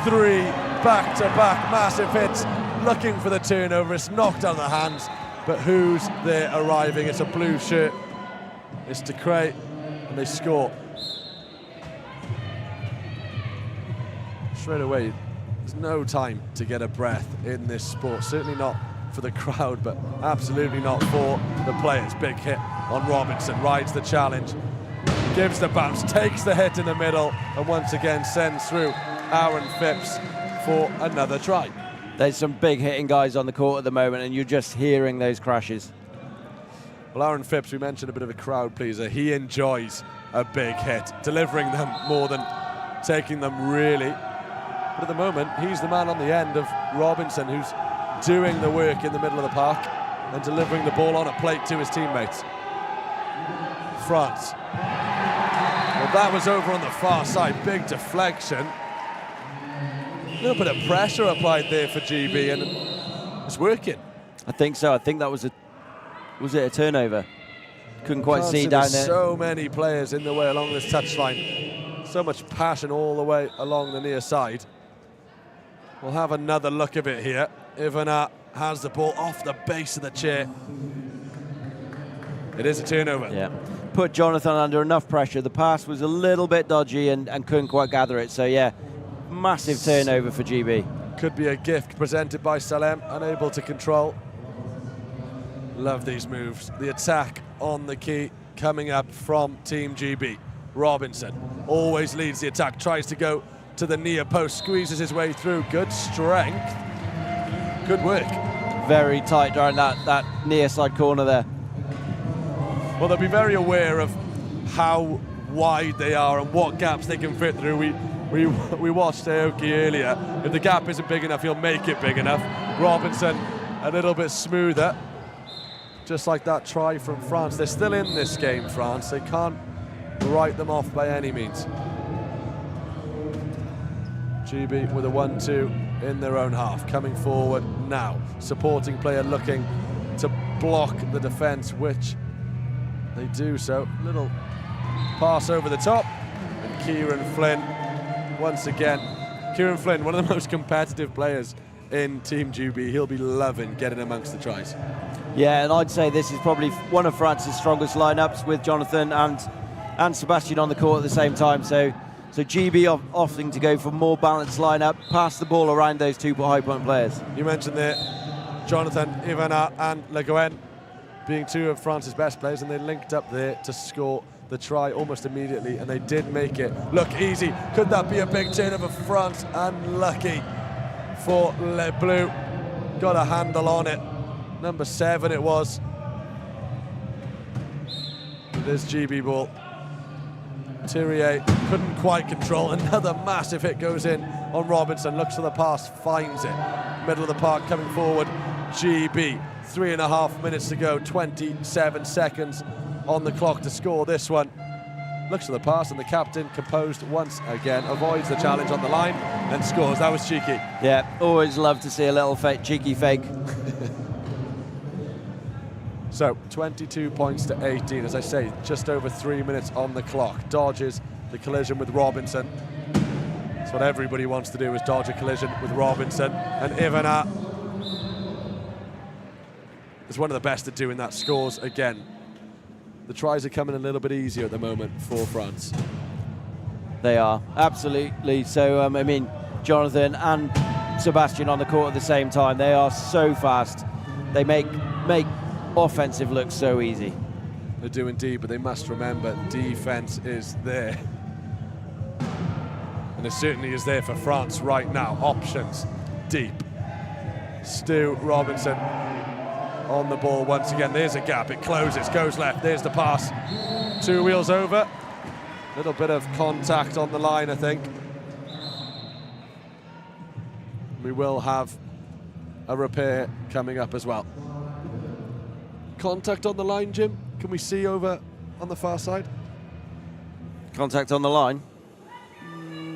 3 back-to-back massive hits, looking for the turnover. It's knocked out of the hands, but who's there arriving? It's a blue shirt. It's De Crey, and they score. Straight away, there's no time to get a breath in this sport. Certainly not for the crowd, but absolutely not for the players. Big hit on Robinson, rides the challenge, gives the bounce, takes the hit in the middle, and once again sends through Aaron Phipps for another try. There's some big hitting guys on the court at the moment, and you're just hearing those crashes. Well, Aaron Phipps, we mentioned a bit of a crowd pleaser. He enjoys a big hit, delivering them more than taking them, really. But at the moment, he's the man on the end of Robinson, who's doing the work in the middle of the park and delivering the ball on a plate to his teammates. France. Well, that was over on the far side. Big deflection. A little bit of pressure applied there for GB, and it's working. I think so. I think that was it a turnover? Couldn't quite Can't see down there's there. So many players in the way along this touchline. So much passion all the way along the near side. We'll have another look of it here. Ivana has the ball off the base of the chair. It is a turnover. Yeah. Put Jonathan under enough pressure. The pass was a little bit dodgy and couldn't quite gather it. So, yeah, massive turnover for GB. Could be a gift presented by Salem, unable to control. Love these moves. The attack on the key coming up from Team GB. Robinson always leads the attack, tries to go to the near post, squeezes his way through. Good strength. Good work. Very tight around that near side corner there. Well, they'll be very aware of how wide they are and what gaps they can fit through. We watched Aoki earlier. If the gap isn't big enough, he'll make it big enough. Robinson a little bit smoother. Just like that try from France. They're still in this game, France. They can't write them off by any means. GB with a 1-2 in their own half. Coming forward now. Supporting player looking to block the defence, which they do so. Little pass over the top. And Kieran Flynn, once again. Kieran Flynn, one of the most competitive players in Team GB. He'll be loving getting amongst the tries. Yeah, and I'd say this is probably one of France's strongest lineups with Jonathan and Sebastian on the court at the same time. So GB opting to go for more balanced lineup, pass the ball around those two high point players. You mentioned there Jonathan, Ivana and Le Gouen being two of France's best players, and they linked up there to score the try almost immediately, and they did make it look easy. Could that be a big turnover for France? Unlucky for Le Bleu. Got a handle on it. Number 7 it was. It is GB ball. Thierry couldn't quite control. Another massive hit goes in on Robinson. Looks for the pass, finds it. Middle of the park coming forward. GB. 3.5 minutes to go. 27 seconds on the clock to score this one. Looks for the pass, and the captain, composed once again, avoids the challenge on the line and scores. That was cheeky. Yeah, always love to see a little cheeky fake. So 22 points to 18, as I say, just over 3 minutes on the clock. Dodges the collision with Robinson. That's what everybody wants to do, is dodge a collision with Robinson. And Ivana is one of the best at doing that, scores again. The tries are coming a little bit easier at the moment for France. They are, absolutely. So, I mean, Jonathan and Sebastian on the court at the same time. They are so fast. They make offensive look so easy. They do indeed, but they must remember defense is there. And it certainly is there for France right now. Options deep. Stu Robinson on the ball once again. There's a gap, it closes, goes left, there's the pass. 2 wheels over. Little bit of contact on the line, I think. We will have a repair coming up as well. Contact on the line, Jim? Can we see over on the far side? Contact on the line?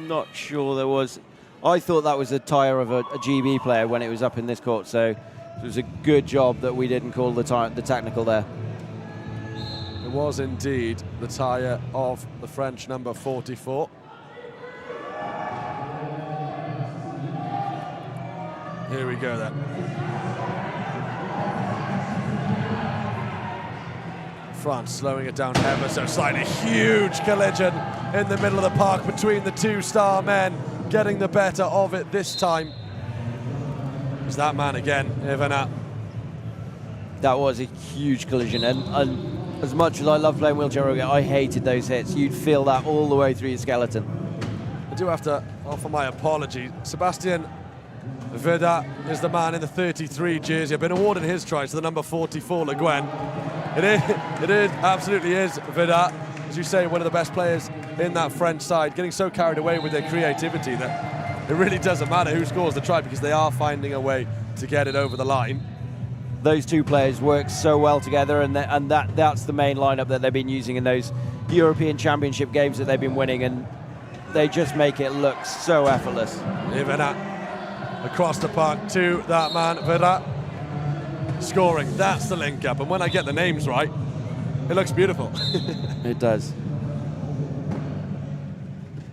Not sure there was. I thought that was a tyre of a GB player when it was up in this court, so it was a good job that we didn't call the technical there. It was indeed the tyre of the French number 44. Here we go then. France slowing it down ever so slightly. Huge collision in the middle of the park between the two star men, getting the better of it this time. It's that man again, Ivana. That was a huge collision, and As much as I love playing wheelchair rugby, I hated those hits. You'd feel that all the way through your skeleton. I do have to offer my apology. Sebastian Vida is the man in the 33 jersey. I've been awarding his tries to the number 44, Le Guin. It absolutely is Vida. As you say, one of the best players in that French side, getting so carried away with their creativity that it really doesn't matter who scores the try because they are finding a way to get it over the line. Those two players work so well together, and that's the main lineup that they've been using in those European Championship games that they've been winning, and they just make it look so effortless. Ivana across the park to that man, Vida. Scoring, that's the link up, and when I get the names right, it looks beautiful. It does.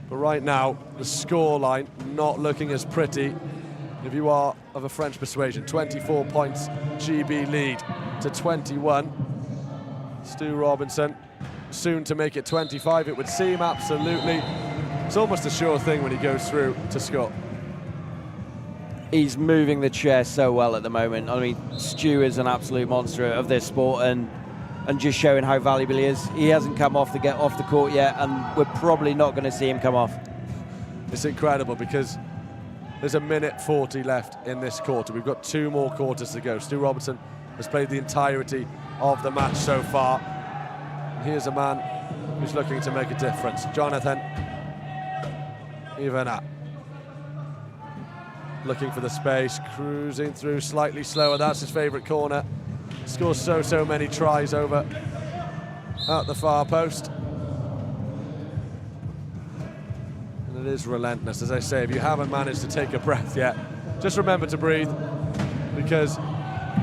But right now, the scoreline not looking as pretty. If you are of a French persuasion, 24 points, GB lead to 21. Stu Robinson, soon to make it 25, it would seem, absolutely. It's almost a sure thing when he goes through to score. He's moving the chair so well at the moment. I mean, Stu is an absolute monster of this sport, and just showing how valuable he is. He hasn't come off the court yet, and we're probably not going to see him come off. It's incredible because there's a minute 40 left in this quarter. We've got 2 more quarters to go. Stu Robinson has played the entirety of the match so far. And here's a man who's looking to make a difference. Jonathan Ivana. Looking for the space, cruising through slightly slower. That's his favourite corner. Scores so many tries over at the far post. And it is relentless, as I say. If you haven't managed to take a breath yet, just remember to breathe, because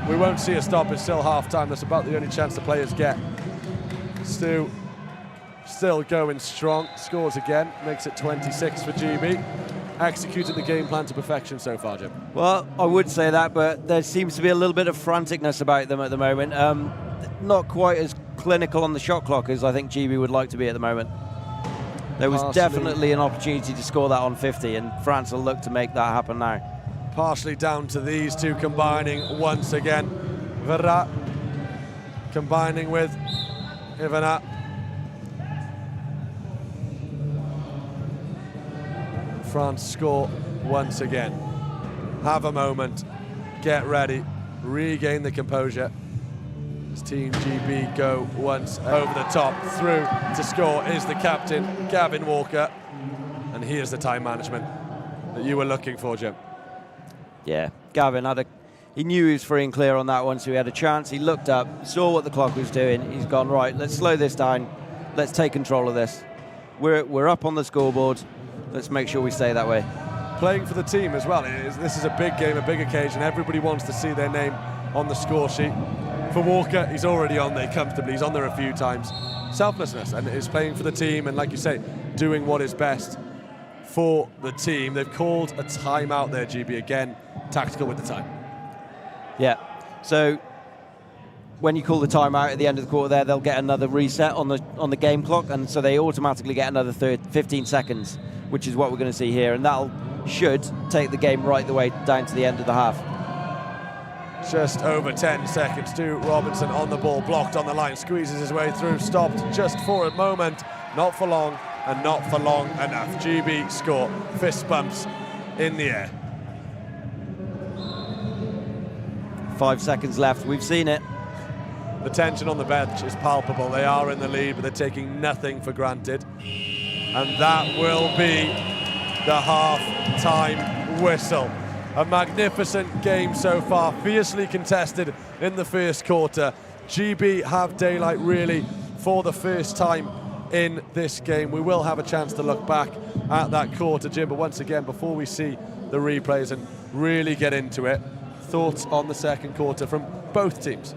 we won't see a stop. It's still half-time. That's about the only chance the players get. Stu still going strong. Scores again, makes it 26 for GB. Executed the game plan to perfection so far, Jim. Well, I would say that, but there seems to be a little bit of franticness about them at the moment. Not quite as clinical on the shot clock as I think GB would like to be at the moment. There was definitely an opportunity to score that on 50, and France will look to make that happen now. Partially down to these two combining once again. Vera combining with Ivana. France score once again. Have a moment, get ready, regain the composure. As Team GB go once over the top, through to score is the captain, Gavin Walker. And here's the time management that you were looking for, Jim. Yeah, Gavin he knew he was free and clear on that one, so he had a chance. He looked up, saw what the clock was doing. He's gone, right, let's slow this down. Let's take control of this. We're up on the scoreboard. Let's make sure we stay that way. Playing for the team as well. This is a big game, a big occasion. Everybody wants to see their name on the score sheet. For Walker, he's already on there comfortably. He's on there a few times. Selflessness, and is playing for the team, and like you say, doing what is best for the team. They've called a timeout there, GB. Again, tactical with the time. Yeah. So when you call the timeout at the end of the quarter there, they'll get another reset on the game clock, and so they automatically get another 15 seconds, which is what we're going to see here, and that should take the game right the way down to the end of the half. Just over 10 seconds. Stu Robinson on the ball, blocked on the line, squeezes his way through, stopped just for a moment, not for long, and not for long enough. GB score, fist bumps in the air. 5 seconds left, we've seen it. The tension on the bench is palpable. They are in the lead, but they're taking nothing for granted. And that will be the half-time whistle. A magnificent game so far, fiercely contested in the first quarter. GB have daylight really for the first time in this game. We will have a chance to look back at that quarter, Jim, but once again, before we see the replays and really get into it, thoughts on the second quarter from both teams?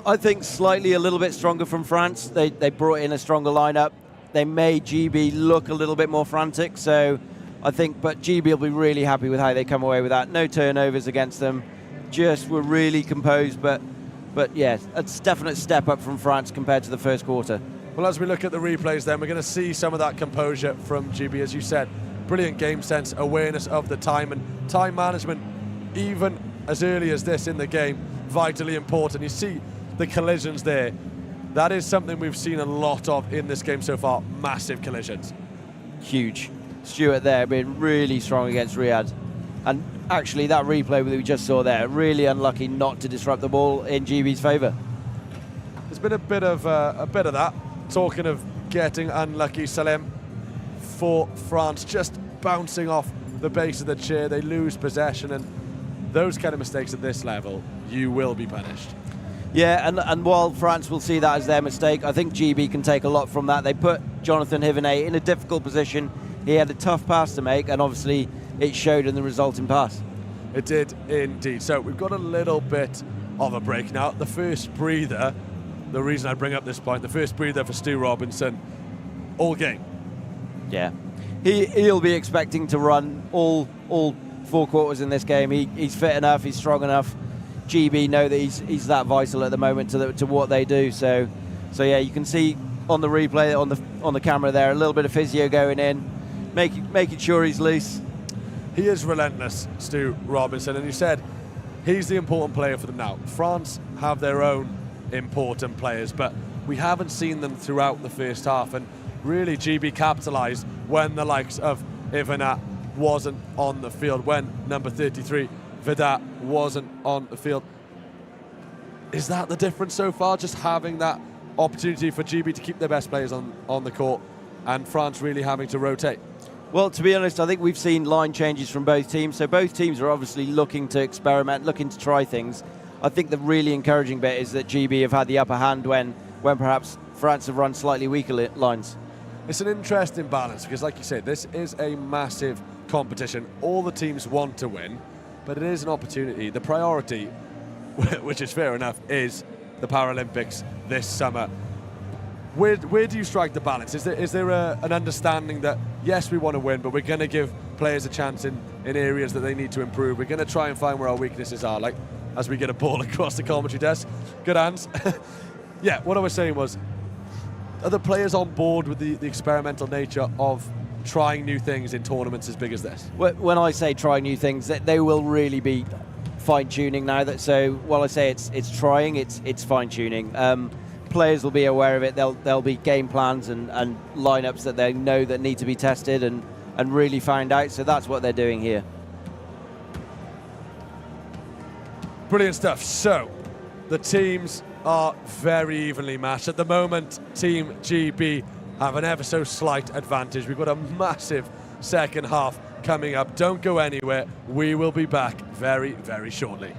I think slightly a little bit stronger from France. They brought in a stronger lineup. They made GB look a little bit more frantic, so I think, but GB will be really happy with how they come away with that. No turnovers against them, just were really composed, but yeah, it's a definite step up from France compared to the first quarter. Well, as we look at the replays then, we're going to see some of that composure from GB, as you said. Brilliant game sense, awareness of the time, and time management, even as early as this in the game, vitally important. You see the collisions there. That is something we've seen a lot of in this game so far, massive collisions. Huge. Stuart there being really strong against Riyadh. And actually that replay that we just saw there, really unlucky not to disrupt the ball in GB's favour. There's been a bit of that. Talking of getting unlucky, Salim, for France, just bouncing off the base of the chair. They lose possession, and those kind of mistakes at this level, you will be punished. Yeah, and while France will see that as their mistake, I think GB can take a lot from that. They put Jonathan Hivenet in a difficult position. He had a tough pass to make, and obviously it showed in the resulting pass. It did indeed. So we've got a little bit of a break now. The first breather, the reason I bring up this point, the first breather for Stu Robinson all game. Yeah, he'll be expecting to run all 4 quarters in this game. He's fit enough, he's strong enough. GB know that he's that vital at the moment to what they do. So yeah, you can see on the replay on the camera there a little bit of physio going in, making sure he's loose. He is relentless, Stu Robinson, and you said he's the important player for them now. France have their own important players, but we haven't seen them throughout the first half, and really GB capitalised when the likes of Ivanat wasn't on the field, when number 33 Vedat wasn't on the field. Is that the difference so far, just having that opportunity for GB to keep their best players on the court and France really having to rotate? Well, to be honest, I think we've seen line changes from both teams, so both teams are obviously looking to experiment, looking to try things. I think the really encouraging bit is that GB have had the upper hand when perhaps France have run slightly weaker lines. It's an interesting balance because, like you said, this is a massive competition. All the teams want to win, but it is an opportunity. The priority, which is fair enough, is the Paralympics this summer. Where do you strike the balance? Is there an understanding that, yes, we want to win, but we're going to give players a chance in areas that they need to improve? We're going to try and find where our weaknesses are, like as we get a ball across the commentary desk. Good hands. Yeah, what I was saying was, are the players on board with the experimental nature of trying new things in tournaments as big as this? When I say try new things, they will really be fine-tuning now. So while I say it's trying, it's fine-tuning. Players will be aware of it. There'll be game plans and lineups that they know that need to be tested and really found out. So that's what they're doing here. Brilliant stuff. So the teams are very evenly matched. At the moment, Team GB have an ever so slight advantage. We've got a massive second half coming up. Don't go anywhere. We will be back very, very shortly.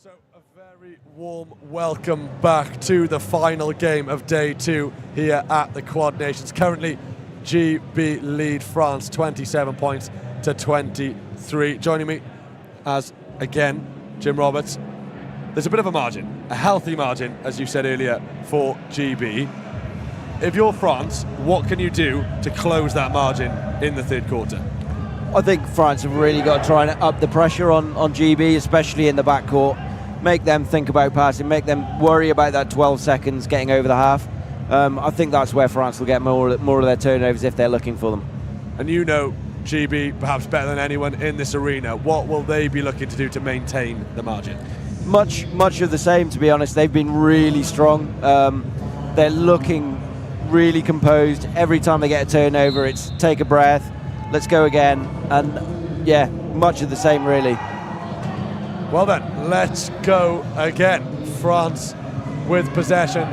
So a very warm welcome back to the final game of day 2 here at the Quad Nations. Currently, GB lead France 27 points to 23. Joining me as, again, Jim Roberts. There's a bit of a margin, a healthy margin, as you said earlier, for GB. If you're France, what can you do to close that margin in the third quarter? I think France have really got to try and up the pressure on GB, especially in the backcourt. Make them think about passing, make them worry about that 12 seconds getting over the half. I think that's where France will get more of their turnovers if they're looking for them. And you know GB perhaps better than anyone in this arena. What will they be looking to do to maintain the margin? Much of the same, to be honest. They've been really strong. They're looking really composed. Every time they get a turnover, it's take a breath, let's go again. And yeah, much of the same, really. Well then, let's go again. France with possession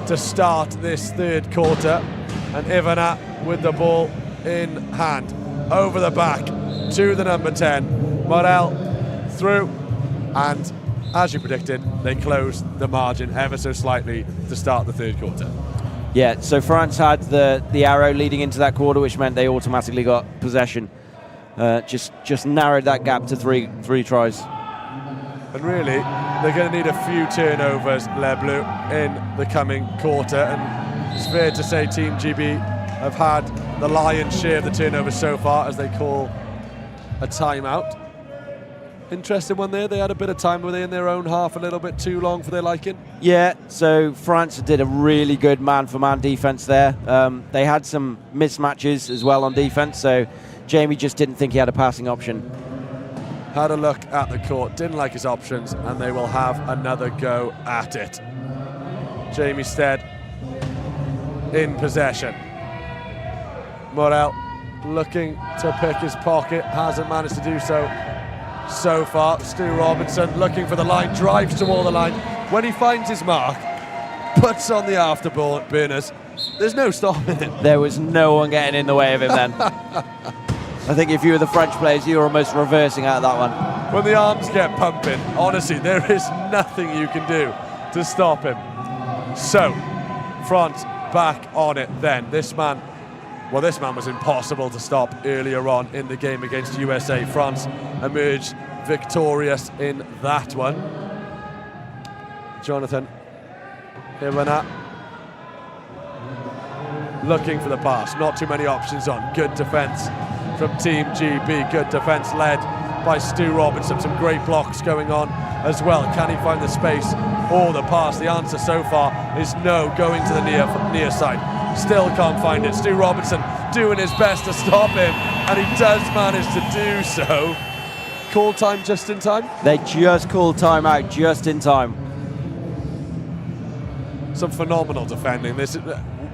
to start this third quarter. And Ivana with the ball in hand. Over the back to the number 10. Morel through. And as you predicted, they closed the margin ever so slightly to start the third quarter. Yeah, so France had the arrow leading into that quarter, which meant they automatically got possession. Just narrowed that gap to three tries. And really, they're going to need a few turnovers, Les Bleus, in the coming quarter. And it's fair to say Team GB have had the lion's share of the turnovers so far as they call a timeout. Interesting one there. They had a bit of time, were they, in their own half, a little bit too long for their liking? Yeah, so France did a really good man-for-man defense there. They had some mismatches as well on defense, so Jamie just didn't think he had a passing option. Had a look at the court, didn't like his options, and they will have another go at it. Jamie Stead in possession. Morel looking to pick his pocket, hasn't managed to do so far. Stu Robinson looking for the line, drives toward the line. When he finds his mark, puts on the afterburners. There's no stopping him. There was no one getting in the way of him then. I think if you were the French players, you were almost reversing out of that one. When the arms get pumping, honestly, there is nothing you can do to stop him. So, France back on it then. This man was impossible to stop earlier on in the game against USA. France emerged victorious in that one. Jonathan Ivana looking for the pass. Not too many options on. Good defence from Team GB. Good defence led by Stu Robinson. Some great blocks going on as well. Can he find the space or the pass? The answer so far is no, going to the near side. Still can't find it. Stu Robinson doing his best to stop him, and he does manage to do so. Call time just in time? They just called time out just in time. Some phenomenal defending.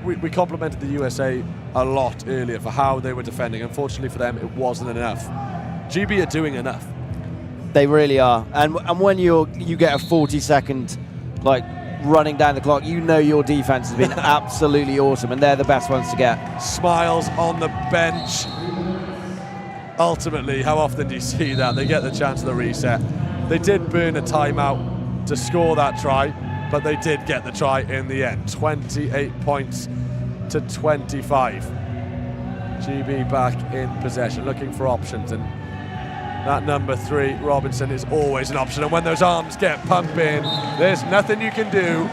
We complimented the USA a lot earlier for how they were defending. Unfortunately for them, it wasn't enough. GB are doing enough. They really are. And when you get a 40-second running down the clock, you know your defense has been absolutely awesome, and they're the best ones to get. Smiles on the bench. Ultimately, how often do you see that? They get the chance of the reset. They did burn a timeout to score that try, but they did get the try in the end. 28 points to 25. GB back in possession, looking for options, and that number 3, Robinson, is always an option. And when those arms get pumping, there's nothing you can do.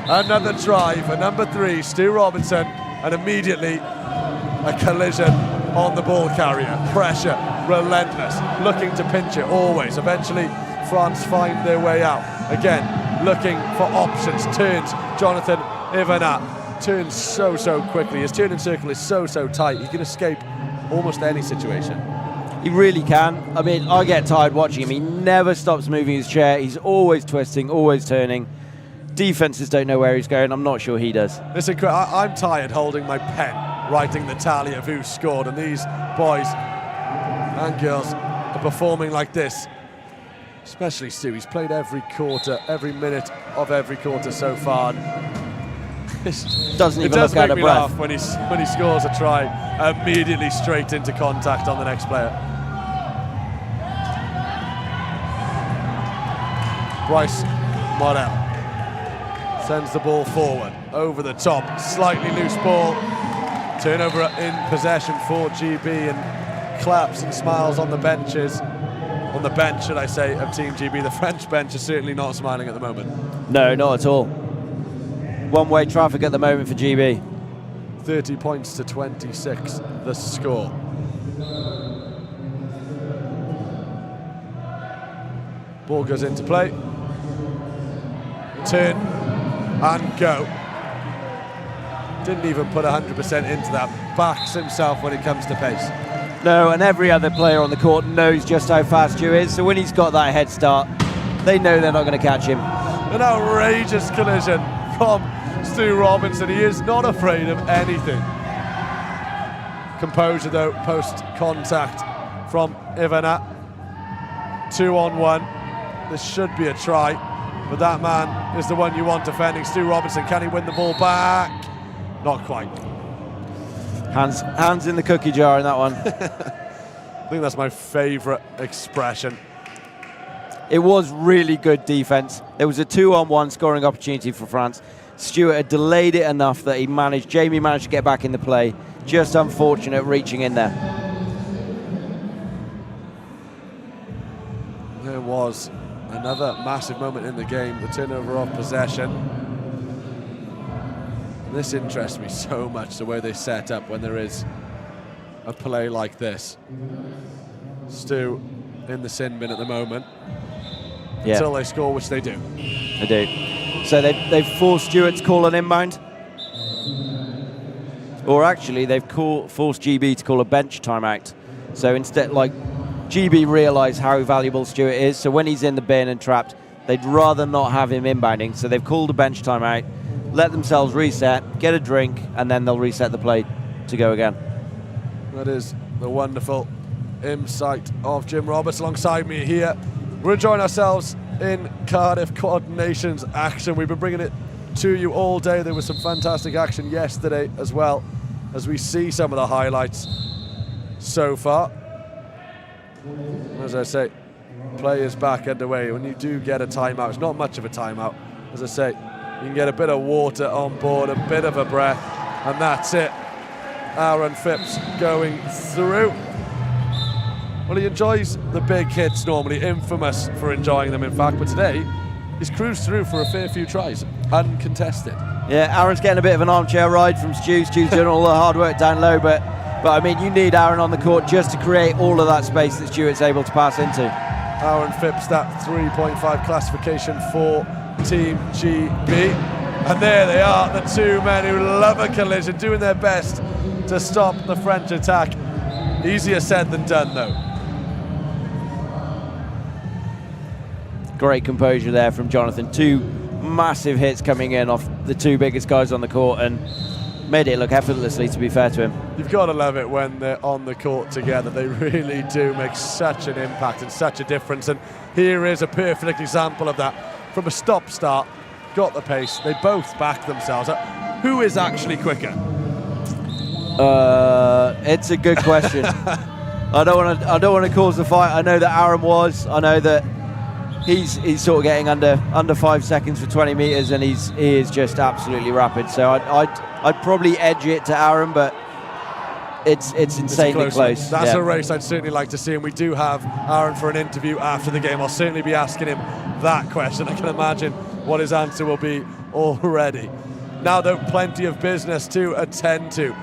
Another try for number 3, Stu Robinson, and immediately a collision on the ball carrier. Pressure, relentless, looking to pinch it always. Eventually, France find their way out. Again, looking for options. Turns Jonathan Ivana. Turns so quickly. His turning circle is so tight. He can escape almost any situation. He really can. I mean, I get tired watching him. He never stops moving his chair. He's always twisting, always turning. Defenses don't know where he's going. I'm not sure he does. Listen, I'm tired holding my pen, writing the tally of who scored, and these boys and girls are performing like this. Especially Stu. He's played every quarter, every minute of every quarter so far. Doesn't even look out of breath. It does make me laugh when he scores a try, immediately straight into contact on the next player. Bryce Morel sends the ball forward, over the top, slightly loose ball. Turnover in possession for GB, and claps and smiles on the benches. On the bench, should I say, of Team GB. The French bench is certainly not smiling at the moment. No, not at all. One-way traffic at the moment for GB. 30 points to 26, the score. Ball goes into play. Turn and go. Didn't even put 100% into that. Backs himself when it comes to pace. No, and every other player on the court knows just how fast Stu is, so when he's got that head start, they know they're not going to catch him. An outrageous collision from Stu Robinson. He is not afraid of anything. Composure though, post-contact from Ivana. 2-on-1. This should be a try, but that man is the one you want defending. Stu Robinson, can he win the ball back? Not quite. Hands in the cookie jar in that one. I think that's my favourite expression. It was really good defence. There was a 2-on-1 scoring opportunity for France. Stewart had delayed it enough that Jamie managed to get back in the play. Just unfortunate reaching in there. There was another massive moment in the game, the turnover of possession. This interests me so much, the way they set up when there is a play like this. Stu in the sin bin at the moment, until they score, which they do. They do. So they've forced Stewart to call an inbound. Or actually, they've forced GB to call a bench timeout. So instead, like, GB realise how valuable Stewart is, so when he's in the bin and trapped, they'd rather not have him inbounding, so they've called a bench timeout, let themselves reset, get a drink, and then they'll reset the play to go again. That is the wonderful insight of Jim Roberts alongside me here. We're enjoying ourselves in Cardiff Quad Nations action. We've been bringing it to you all day. There was some fantastic action yesterday as well, as we see some of the highlights so far. As I say, play is back underway. When you do get a timeout, it's not much of a timeout. As I say, you can get a bit of water on board, a bit of a breath, and that's it. Aaron Phipps going through. Well, he enjoys the big hits normally, infamous for enjoying them in fact, but today he's cruised through for a fair few tries, uncontested. Yeah, Aaron's getting a bit of an armchair ride from Stu. Stu's doing all the hard work down low, but I mean, you need Aaron on the court just to create all of that space that Stuart's able to pass into. Aaron Phipps, that 3.5 classification for Team GB. And there they are, the two men who love a collision, doing their best to stop the French attack. Easier said than done, though. Great composure there from Jonathan. Two massive hits coming in off the two biggest guys on the court and made it look effortlessly, to be fair to him. You've got to love it when they're on the court together. They really do make such an impact and such a difference. And here is a perfect example of that. From a stop-start, got the pace. They both back themselves up. Who is actually quicker? It's a good question. I don't want to cause a fight. I know that Aaron was. I know that he's sort of getting under 5 seconds for 20 meters, and he is just absolutely rapid. So I'd probably edge it to Aaron, but it's insanely close. That's a race I'd certainly like to see, and we do have Aaron for an interview after the game. I'll certainly be asking him that question. I can imagine what his answer will be already. Now, though, plenty of business to attend to.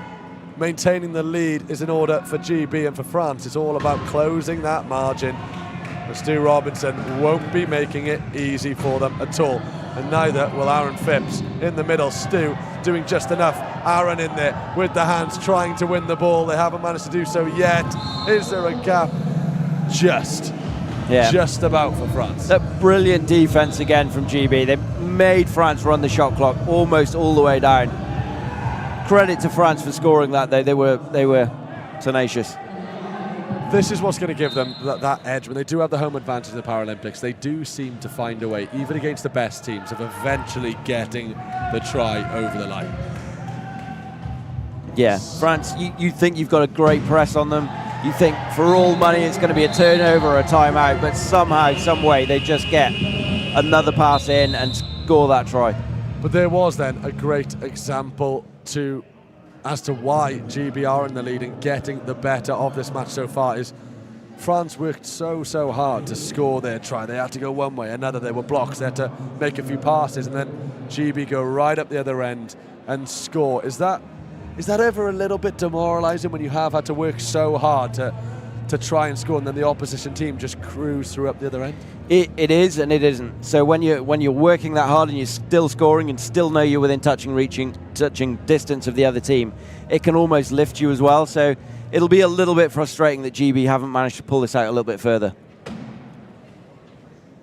Maintaining the lead is in order for GB, and for France, it's all about closing that margin. And Stu Robinson won't be making it easy for them at all, and neither will Aaron Phipps. In the middle, Stu doing just enough. Aaron in there with the hands trying to win the ball. They haven't managed to do so yet. Is there a gap? Just about for France. That brilliant defense again from GB. They made France run the shot clock almost all the way down. Credit to France for scoring that, though. They were tenacious. This is what's going to give them that edge. When they do have the home advantage in the Paralympics, they do seem to find a way, even against the best teams, of eventually getting the try over the line. Yeah, France, you think you've got a great press on them. You think for all money it's going to be a turnover or a timeout, but somehow, some way, they just get another pass in and score that try. But there was then a great example as to why GB are in the lead and getting the better of this match so far is France worked so hard to score their try. They had to go one way, another. There were blocks. They had to make a few passes, and then GB go right up the other end and score. Is that ever a little bit demoralising when you have had to work so hard to try and score, and then the opposition team just cruise through up the other end? It is and it isn't. So when you're working that hard and you're still scoring and still know you're within touching distance of the other team, it can almost lift you as well. So it'll be a little bit frustrating that GB haven't managed to pull this out a little bit further.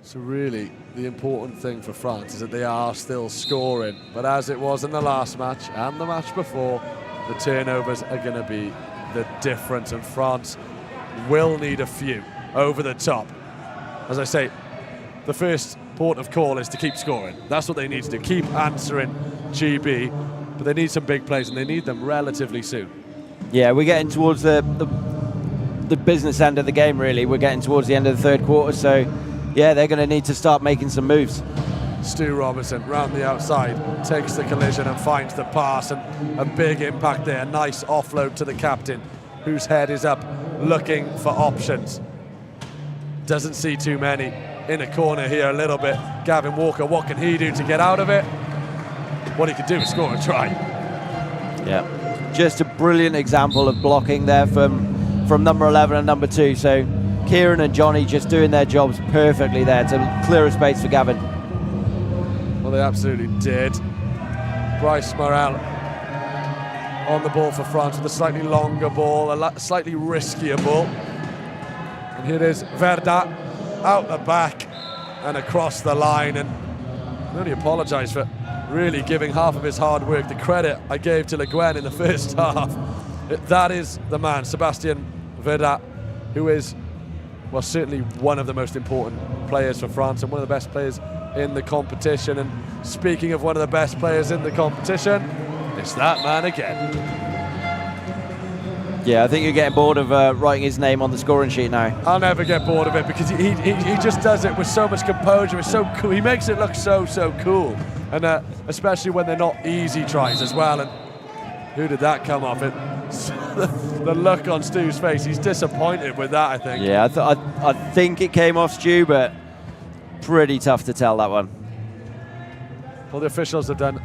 So really, the important thing for France is that they are still scoring. But as it was in the last match and the match before, the turnovers are going to be the difference, and France will need a few over the top. As I say, the first port of call is to keep scoring. That's what they need to do, keep answering GB, but they need some big plays, and they need them relatively soon. Yeah, we're getting towards the business end of the game, really. We're getting towards the end of the third quarter, so yeah, they're going to need to start making some moves. Stu Robertson round the outside, takes the collision and finds the pass, and a big impact there. Nice offload to the captain, whose head is up looking for options. Doesn't see too many. In a corner here a little bit. Gavin Walker, what can he do to get out of it? What he could do is score a try. Yeah, just a brilliant example of blocking there from number 11 and number 2. So Kieran and Johnny just doing their jobs perfectly there to clear a space for Gavin. Well, they absolutely did. Bryce Morel on the ball for France with a slightly longer ball, a slightly riskier ball. And here it is, Verda out the back and across the line. And I can only apologise for really giving half of his hard work the credit I gave to Le Guen in the first half. That is the man, Sébastien Verda, who is, well, certainly one of the most important players for France and one of the best players in the competition. And speaking of one of the best players in the competition, it's that man again. Yeah, I think you're getting bored of writing his name on the scoring sheet now. I'll never get bored of it because he just does it with so much composure. It's so cool. He makes it look so cool, and especially when they're not easy tries as well. And who did that come off? The look on Stu's face, he's disappointed with that, I think. Yeah, I think it came off Stu, but pretty tough to tell that one. Well, the officials have done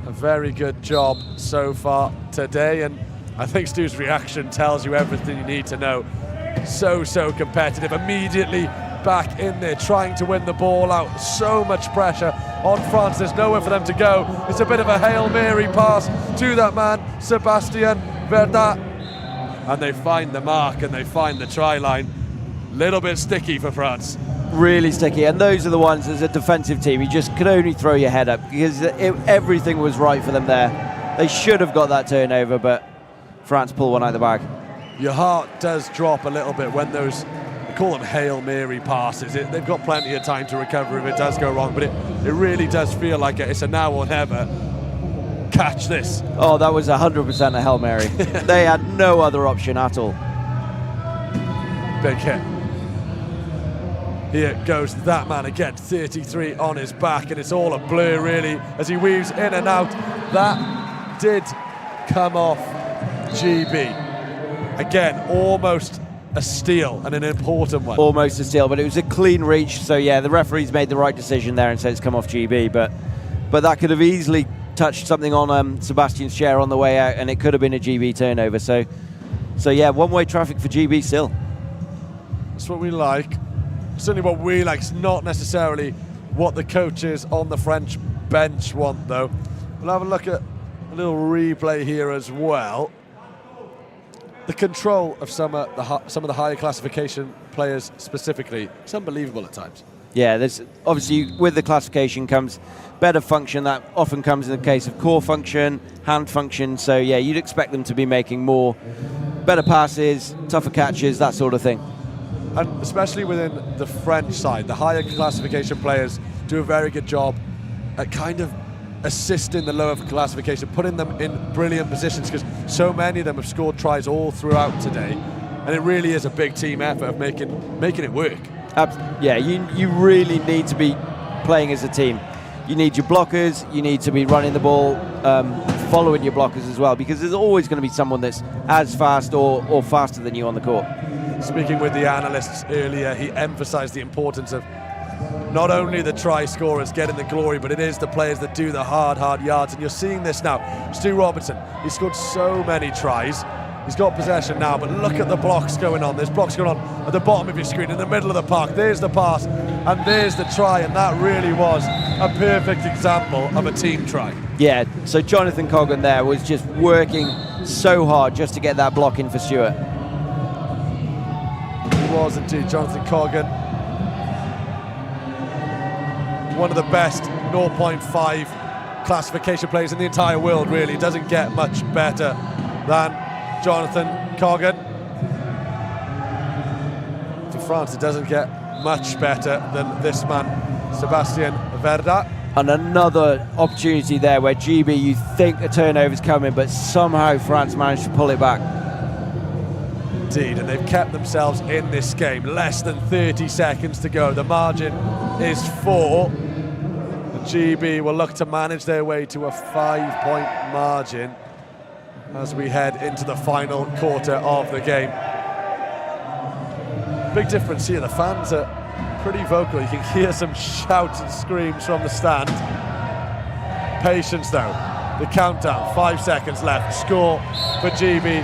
a very good job so far today, and I think Stu's reaction tells you everything you need to know. So competitive, immediately back in there, trying to win the ball out. So much pressure on France, there's nowhere for them to go. It's a bit of a Hail Mary pass to that man, Sébastien Verda. And they find the mark and they find the try line. Little bit sticky for France. Really sticky, and those are the ones as a defensive team you just could only throw your head up because everything was right for them there. They should have got that turnover, but France pull one out of the bag. Your heart does drop a little bit when those, they call them Hail Mary passes. They've got plenty of time to recover if it does go wrong, but it really does feel like it's a now or never. Catch this. Oh, that was 100% a Hail Mary. They had no other option at all. Big hit. Here goes that man again, 33 on his back, and it's all a blur really as he weaves in and out. That did come off GB. Again, almost a steal and an important one. Almost a steal, but it was a clean reach. So yeah, the referee's made the right decision there and said it's come off GB, but that could have easily touched something on Sebastian's chair on the way out, and it could have been a GB turnover. So yeah, one-way traffic for GB still. That's what we like. Certainly what we like. It's not necessarily what the coaches on the French bench want, though. We'll have a look at a little replay here as well. The control of some of the higher classification players specifically, it's unbelievable at times. Yeah, there's obviously with the classification comes better function. That often comes in the case of core function, hand function. So yeah, you'd expect them to be making better passes, tougher catches, that sort of thing. And especially within the French side, the higher classification players do a very good job at kind of assisting the lower classification, putting them in brilliant positions, because so many of them have scored tries all throughout today, and it really is a big team effort of making it work. Yeah, you really need to be playing as a team. You need your blockers, you need to be running the ball, following your blockers as well, because there's always going to be someone that's as fast or faster than you on the court. Speaking with the analysts earlier, he emphasised the importance of not only the try scorers getting the glory, but it is the players that do the hard yards. And you're seeing this now. Stu Robertson, he scored so many tries. He's got possession now, but look at the blocks going on. There's blocks going on at the bottom of your screen, in the middle of the park. There's the pass, and there's the try, and that really was a perfect example of a team try. Yeah, so Jonathan Coggan there was just working so hard just to get that block in for Stewart. He was indeed, Jonathan Coggan. One of the best 0.5 classification players in the entire world, really. Doesn't get much better than Jonathan Coggan. For France, it doesn't get much better than this man, Sébastien Verda. And another opportunity there where GB, you think a turnover's coming, but somehow France managed to pull it back. Indeed, and they've kept themselves in this game. Less than 30 seconds to go. The margin is 4. The GB will look to manage their way to a 5-point margin as we head into the final quarter of the game. Big difference here. The fans are pretty vocal. You can hear some shouts and screams from the stand. Patience though. The countdown, 5 seconds left. Score for GB.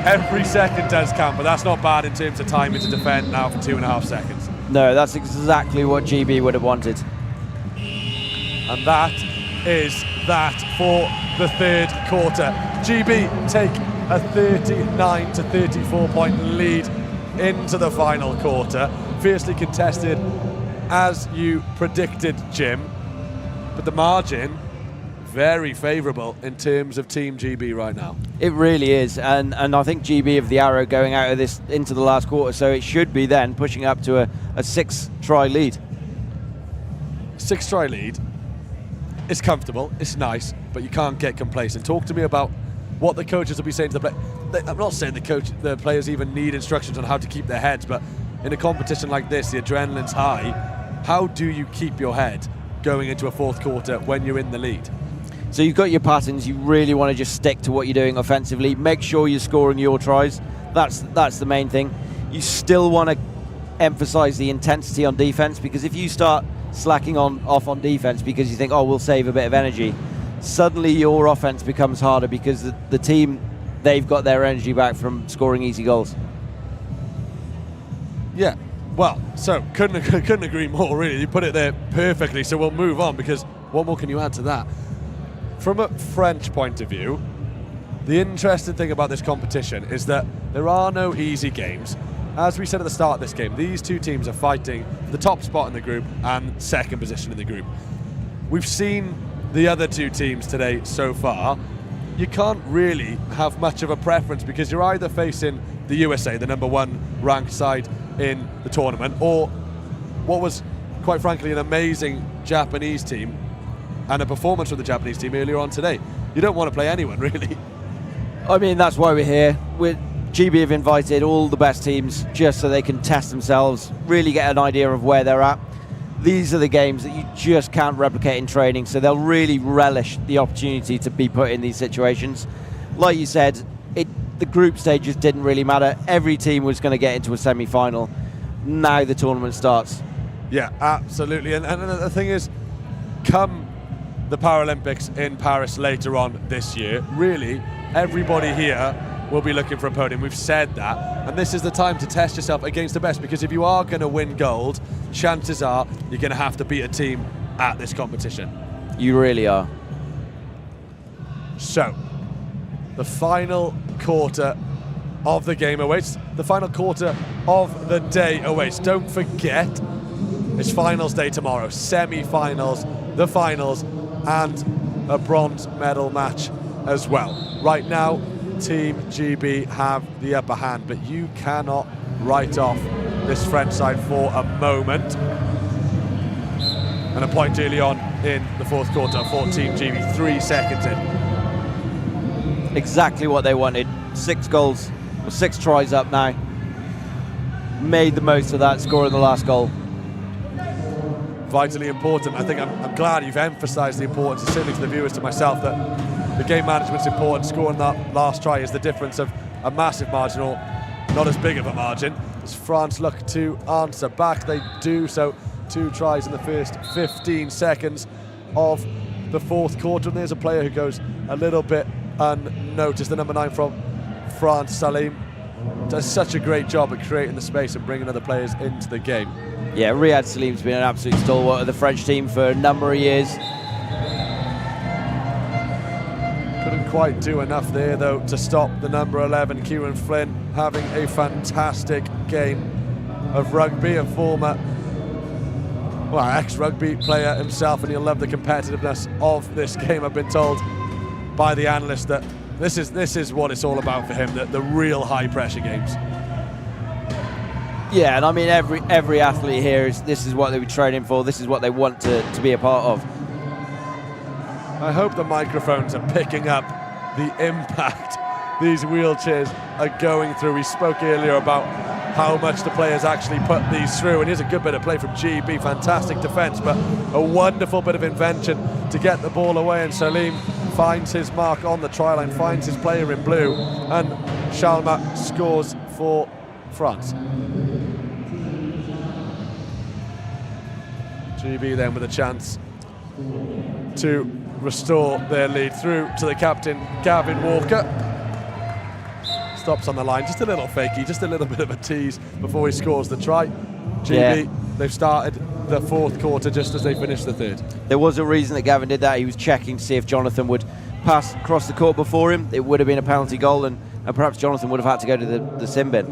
Every second does count, but that's not bad in terms of timing to defend now for 2.5 seconds. No, that's exactly what GB would have wanted. And that is that for the third quarter. GB take a 39 to 34 point lead into the final quarter. Fiercely contested as you predicted, Jim, but the margin very favourable in terms of Team GB right now. It really is, and I think GB have the arrow going out of this into the last quarter, so it should be then pushing up to a 6-try lead. 6-try lead. It's comfortable, it's nice, but you can't get complacent. Talk to me about what the coaches will be saying to the players. I'm not saying the players even need instructions on how to keep their heads, but in a competition like this, the adrenaline's high. How do you keep your head going into a fourth quarter when you're in the lead? So you've got your patterns. You really want to just stick to what you're doing offensively. Make sure you're scoring your tries. That's the main thing. You still want to emphasize the intensity on defense, because if you start slacking off on defense because you think, oh, we'll save a bit of energy, suddenly your offense becomes harder because the team, they've got their energy back from scoring easy goals. Yeah, well, so couldn't agree more, really. You put it there perfectly, so we'll move on, because what more can you add to that? From a French point of view, the interesting thing about this competition is that there are no easy games. As we said at the start of this game, these two teams are fighting for the top spot in the group and second position in the group. We've seen the other two teams today so far. You can't really have much of a preference, because you're either facing the USA, the #1 ranked side in the tournament, or what was, quite frankly, an amazing Japanese team and a performance from the Japanese team earlier on today. You don't want to play anyone, really. I mean, that's why we're here. GB have invited all the best teams just so they can test themselves, really get an idea of where they're at. These are the games that you just can't replicate in training, so they'll really relish the opportunity to be put in these situations. Like you said, the group stages didn't really matter. Every team was going to get into a semi-final. Now the tournament starts. Yeah, absolutely. And the thing is, come the Paralympics in Paris later on this year, really, everybody here will be looking for a podium. We've said that. And this is the time to test yourself against the best, because if you are going to win gold, chances are you're going to have to beat a team at this competition. You really are. So, the final quarter of the game awaits. The final quarter of the day awaits. Don't forget, it's finals day tomorrow. Semi-finals, the finals, and a bronze medal match as well. Right now, Team GB have the upper hand, but you cannot write off this French side for a moment. And a point early on in the fourth quarter for Team GB, 3 seconds in. Exactly what they wanted. 6 goals, or 6 tries up now. Made the most of that, scoring the last goal. vitally important. I think I'm glad you've emphasised the importance, certainly to the viewers, to myself, that the game management's important. Scoring that last try is the difference of a massive margin, or not as big of a margin. As France look to answer back, they do so. 2 tries in the first 15 seconds of the fourth quarter, and there's a player who goes a little bit unnoticed. The number 9 from France, Salim, does such a great job at creating the space and bringing other players into the game. Yeah, Riyad Salim's been an absolute stalwart of the French team for a number of years. Couldn't quite do enough there, though, to stop the number 11, Kieran Flynn, having a fantastic game of rugby, a former, well, ex-rugby player himself, and he'll love the competitiveness of this game. I've been told by the analyst that this is what it's all about for him, the real high-pressure games. Yeah, and I mean, every athlete here, this is what they were training for, this is what they want to be a part of. I hope the microphones are picking up the impact these wheelchairs are going through. We spoke earlier about how much the players actually put these through, and here's a good bit of play from GB, fantastic defence, but a wonderful bit of invention to get the ball away, and Salim finds his mark on the try line, finds his player in blue, and Shalma scores for France. GB then with a chance to restore their lead through to the captain, Gavin Walker. Stops on the line, just a little fakey, just a little bit of a tease before he scores the try. GB, they've started the fourth quarter just as they finished the third. There was a reason that Gavin did that. He was checking to see if Jonathan would pass across the court before him. It would have been a penalty goal, and perhaps Jonathan would have had to go to the sin bin.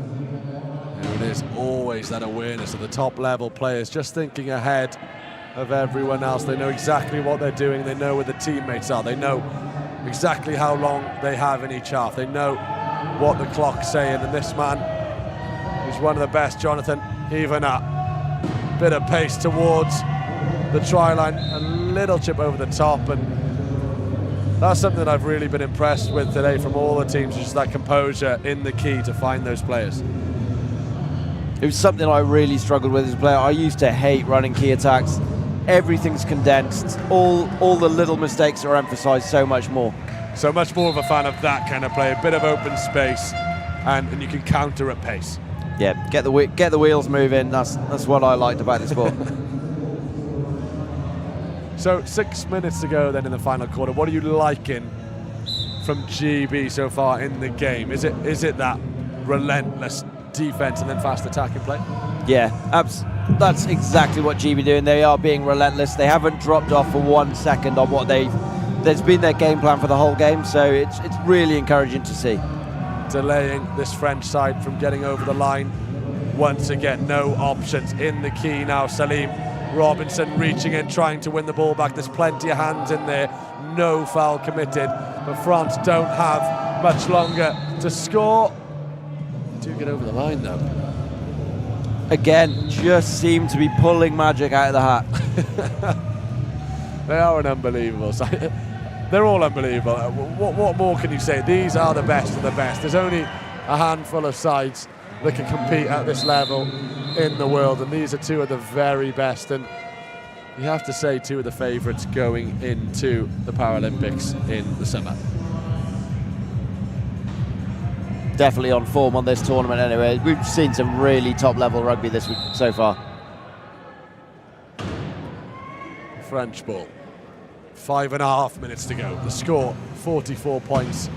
There is always that awareness of the top level players, just thinking ahead of everyone else. They know exactly what they're doing, they know where the teammates are, they know exactly how long they have in each half, they know what the clock's saying, and this man, who's one of the best, Jonathan, even a bit of pace towards the try line, a little chip over the top, and that's something that I've really been impressed with today from all the teams, just that composure in the key to find those players. It was something I really struggled with as a player. I used to hate running key attacks. Everything's condensed. All the little mistakes are emphasised so much more. So much more of a fan of that kind of play, a bit of open space, and you can counter at pace. Yeah, get the wheels moving. That's what I liked about the sport. So 6 minutes to go then in the final quarter. What are you liking from GB so far in the game? Is it that relentless defense and then fast attacking play? Yeah, that's exactly what GB doing. They are being relentless. They haven't dropped off for 1 second on what there's been their game plan for the whole game, so it's really encouraging to see. Delaying this French side from getting over the line once again. No options in the key now. Salim Robinson reaching in, trying to win the ball back. There's plenty of hands in there. No foul committed, but France don't have much longer to score. Do get over the line though. Again, just seem to be pulling magic out of the hat. They are an unbelievable side. They're all unbelievable. What more can you say? These are the best of the best. There's only a handful of sides that can compete at this level in the world, and these are two of the very best, and you have to say two of the favourites going into the Paralympics in the summer. Definitely on form on this tournament anyway. We've seen some really top level rugby this week so far. French ball. 5.5 minutes to go. The score, 44 points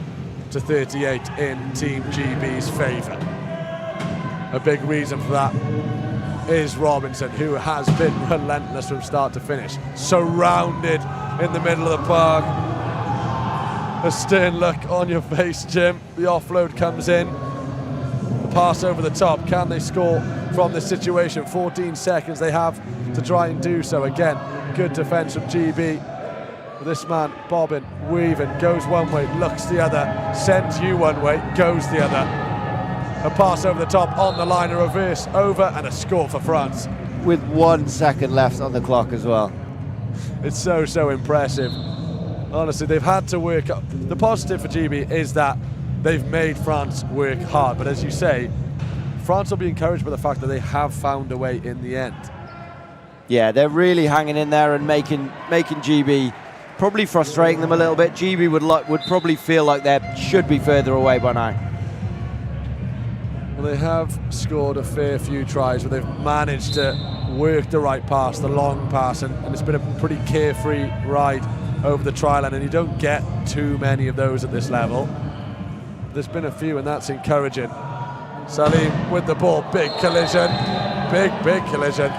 to 38 in Team GB's favour. A big reason for that is Robinson, who has been relentless from start to finish. Surrounded in the middle of the park. A stern look on your face, Jim. The offload comes in. The pass over the top. Can they score from this situation? 14 seconds they have to try and do so. Again, good defence from GB. This man bobbing, weaving, goes one way, looks the other, sends you one way, goes the other. A pass over the top, on the line, a reverse over, and a score for France. With 1 second left on the clock as well. It's so impressive. Honestly, they've had to work. The positive for GB is that they've made France work hard, but as you say, France will be encouraged by the fact that they have found a way in the end. Yeah, they're really hanging in there and making GB, probably frustrating them a little bit. GB would probably feel like they should be further away by now. Well, they have scored a fair few tries, but they've managed to work the right pass, the long pass, and it's been a pretty carefree ride over the try line, and you don't get too many of those at this level. There's been a few, and that's encouraging. Salim with the ball, big collision, big collision.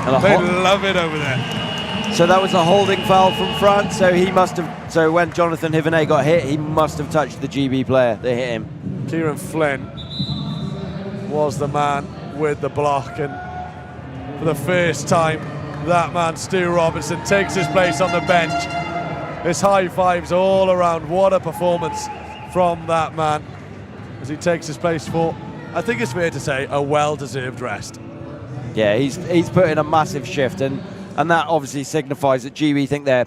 They love it over there. So that was a holding foul from France. So he must have. So when Jonathan Hivenet got hit, he must have touched the GB player that hit him. Kieran Flynn was the man with the block, and for the first time, that man Stu Robinson takes his place on the bench. There's high fives all around. What a performance from that man as he takes his place for, I think it's fair to say, a well-deserved rest. Yeah, he's put in a massive shift, and that obviously signifies that GB think they're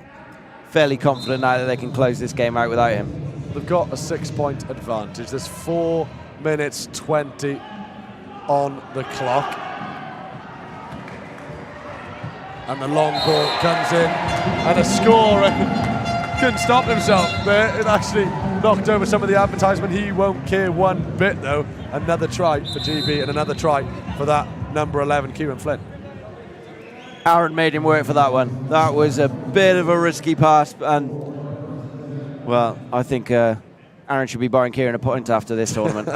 fairly confident now that they can close this game out without him. They've got a 6-point advantage. There's 4 minutes 20 on the clock. And the long ball comes in, and a scorer couldn't stop himself there. It actually knocked over some of the advertisement. He won't care one bit, though. Another try for GB and another try for that number 11, Kieran Flynn. Aaron made him work for that one. That was a bit of a risky pass, and, well, I think Aaron should be buying Kieran a point after this tournament.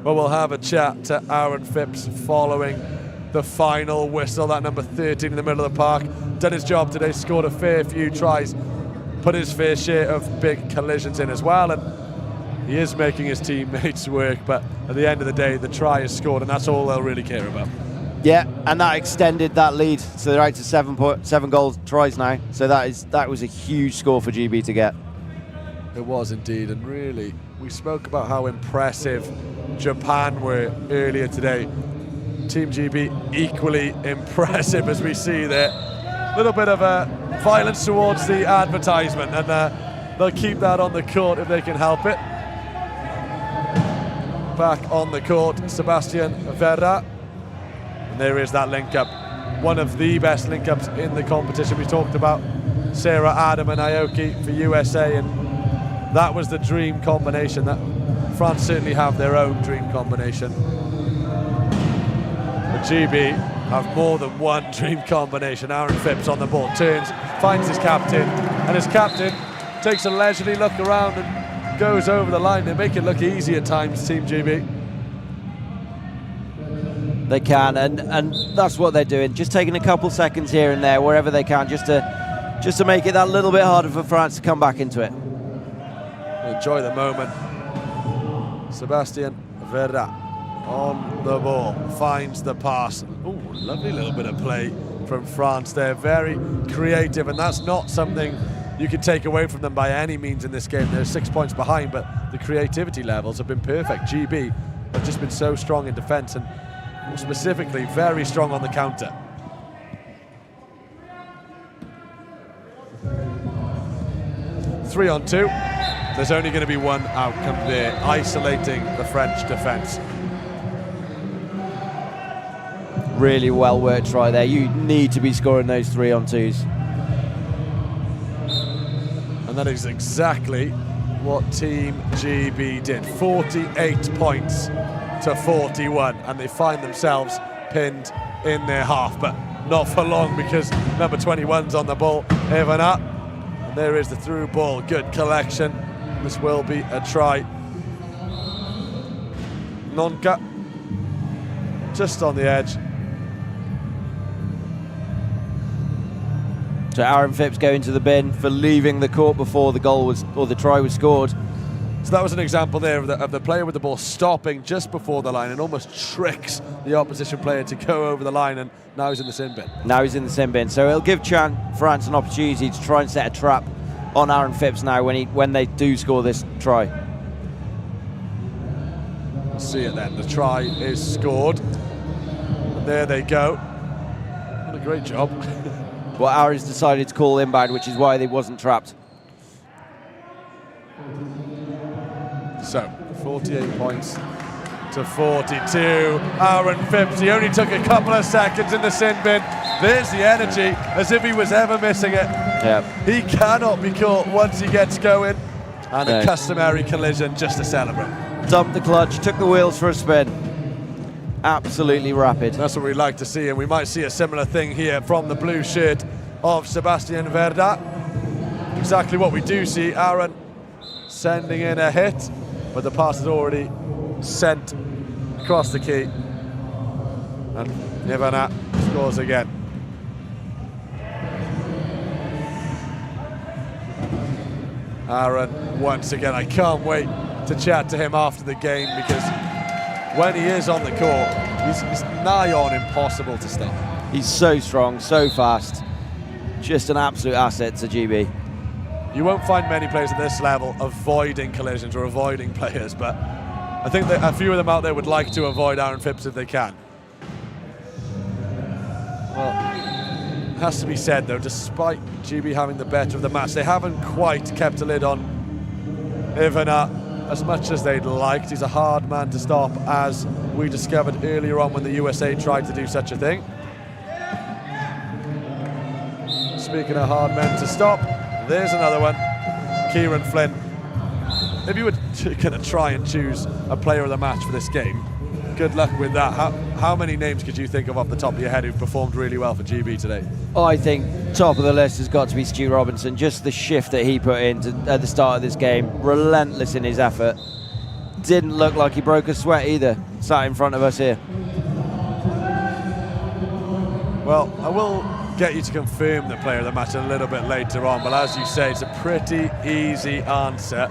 Well, we'll have a chat to Aaron Phipps following the final whistle. That number 13 in the middle of the park done his job today, scored a fair few tries, put his fair share of big collisions in as well, and he is making his teammates work, but at the end of the day, the try is scored, and that's all they'll really care about. Yeah, and that extended that lead, so they're out to 7 goals tries now. So that was a huge score for GB to get. It was indeed, and really, we spoke about how impressive Japan were earlier today. Team GB equally impressive, as we see there. A little bit of violence towards the advertisement, and they'll keep that on the court if they can help it. Back on the court, Sebastian Verra. And there is that link-up. One of the best link-ups in the competition. We talked about Sarah, Adam and Aoki for USA, and that was the dream combination. That France certainly have their own dream combination. But GB have more than one dream combination. Aaron Phipps on the ball, turns, finds his captain, and his captain takes a leisurely look around and goes over the line. They make it look easy at times, Team GB. They can, and that's what they're doing. Just taking a couple seconds here and there, wherever they can, just to make it that little bit harder for France to come back into it. Enjoy the moment. Sebastian Verra on the ball, finds the pass. Ooh, lovely little bit of play from France there. Very creative, and that's not something you can take away from them by any means in this game. They're 6 points behind, but the creativity levels have been perfect. GB have just been so strong in defence, and more specifically, very strong on the counter. Three on two. There's only going to be one outcome there, isolating the French defence. Really well worked try there. You need to be scoring those 3-on-2s. And that is exactly what Team GB did. 48 points to 41, and they find themselves pinned in their half, but not for long, because number 21's on the ball, Evana. And there is the through ball, good collection. This will be a try. Nonka just on the edge. So Aaron Phipps going to the bin for leaving the court before the goal was, or the try was scored. So that was an example there of the player with the ball stopping just before the line and almost tricks the opposition player to go over the line, and now he's in the sin bin. Now he's in the sin bin. So it'll give France an opportunity to try and set a trap on Aaron Phipps now when they do score this try. See it then, the try is scored. And there they go. What a great job. Well, Aaron's decided to call inbound, which is why they wasn't trapped. So, 48 points to 42. Aaron Phipps, he only took a couple of seconds in the sin bin. There's the energy, as if he was ever missing it. Yeah. He cannot be caught once he gets going. And a customary collision just to celebrate. Dumped the clutch, took the wheels for a spin. Absolutely rapid. That's what we like to see, and we might see a similar thing here from the blue shirt of Sebastian Verda. Exactly what we do see. Aaron sending in a hit, but the pass is already sent across the key. And Ivana scores again. Aaron, once again, I can't wait to chat to him after the game, because when he is on the court, he's nigh on impossible to stop. He's so strong, so fast. Just an absolute asset to GB. You won't find many players at this level avoiding collisions or avoiding players, but I think that a few of them out there would like to avoid Aaron Phipps if they can. Well, it has to be said though, despite GB having the better of the match, they haven't quite kept a lid on Ivana as much as they'd liked. He's a hard man to stop, as we discovered earlier on when the USA tried to do such a thing. Speaking of hard men to stop, there's another one, Kieran Flynn. If you were going to try and choose a player of the match for this game, good luck with that. How many names could you think of off the top of your head who've performed really well for GB today? I think top of the list has got to be Stu Robinson. Just the shift that he put in at the start of this game, relentless in his effort. Didn't look like he broke a sweat either, sat in front of us here. Well, I will get you to confirm the player of the match a little bit later on, but as you say, it's a pretty easy answer.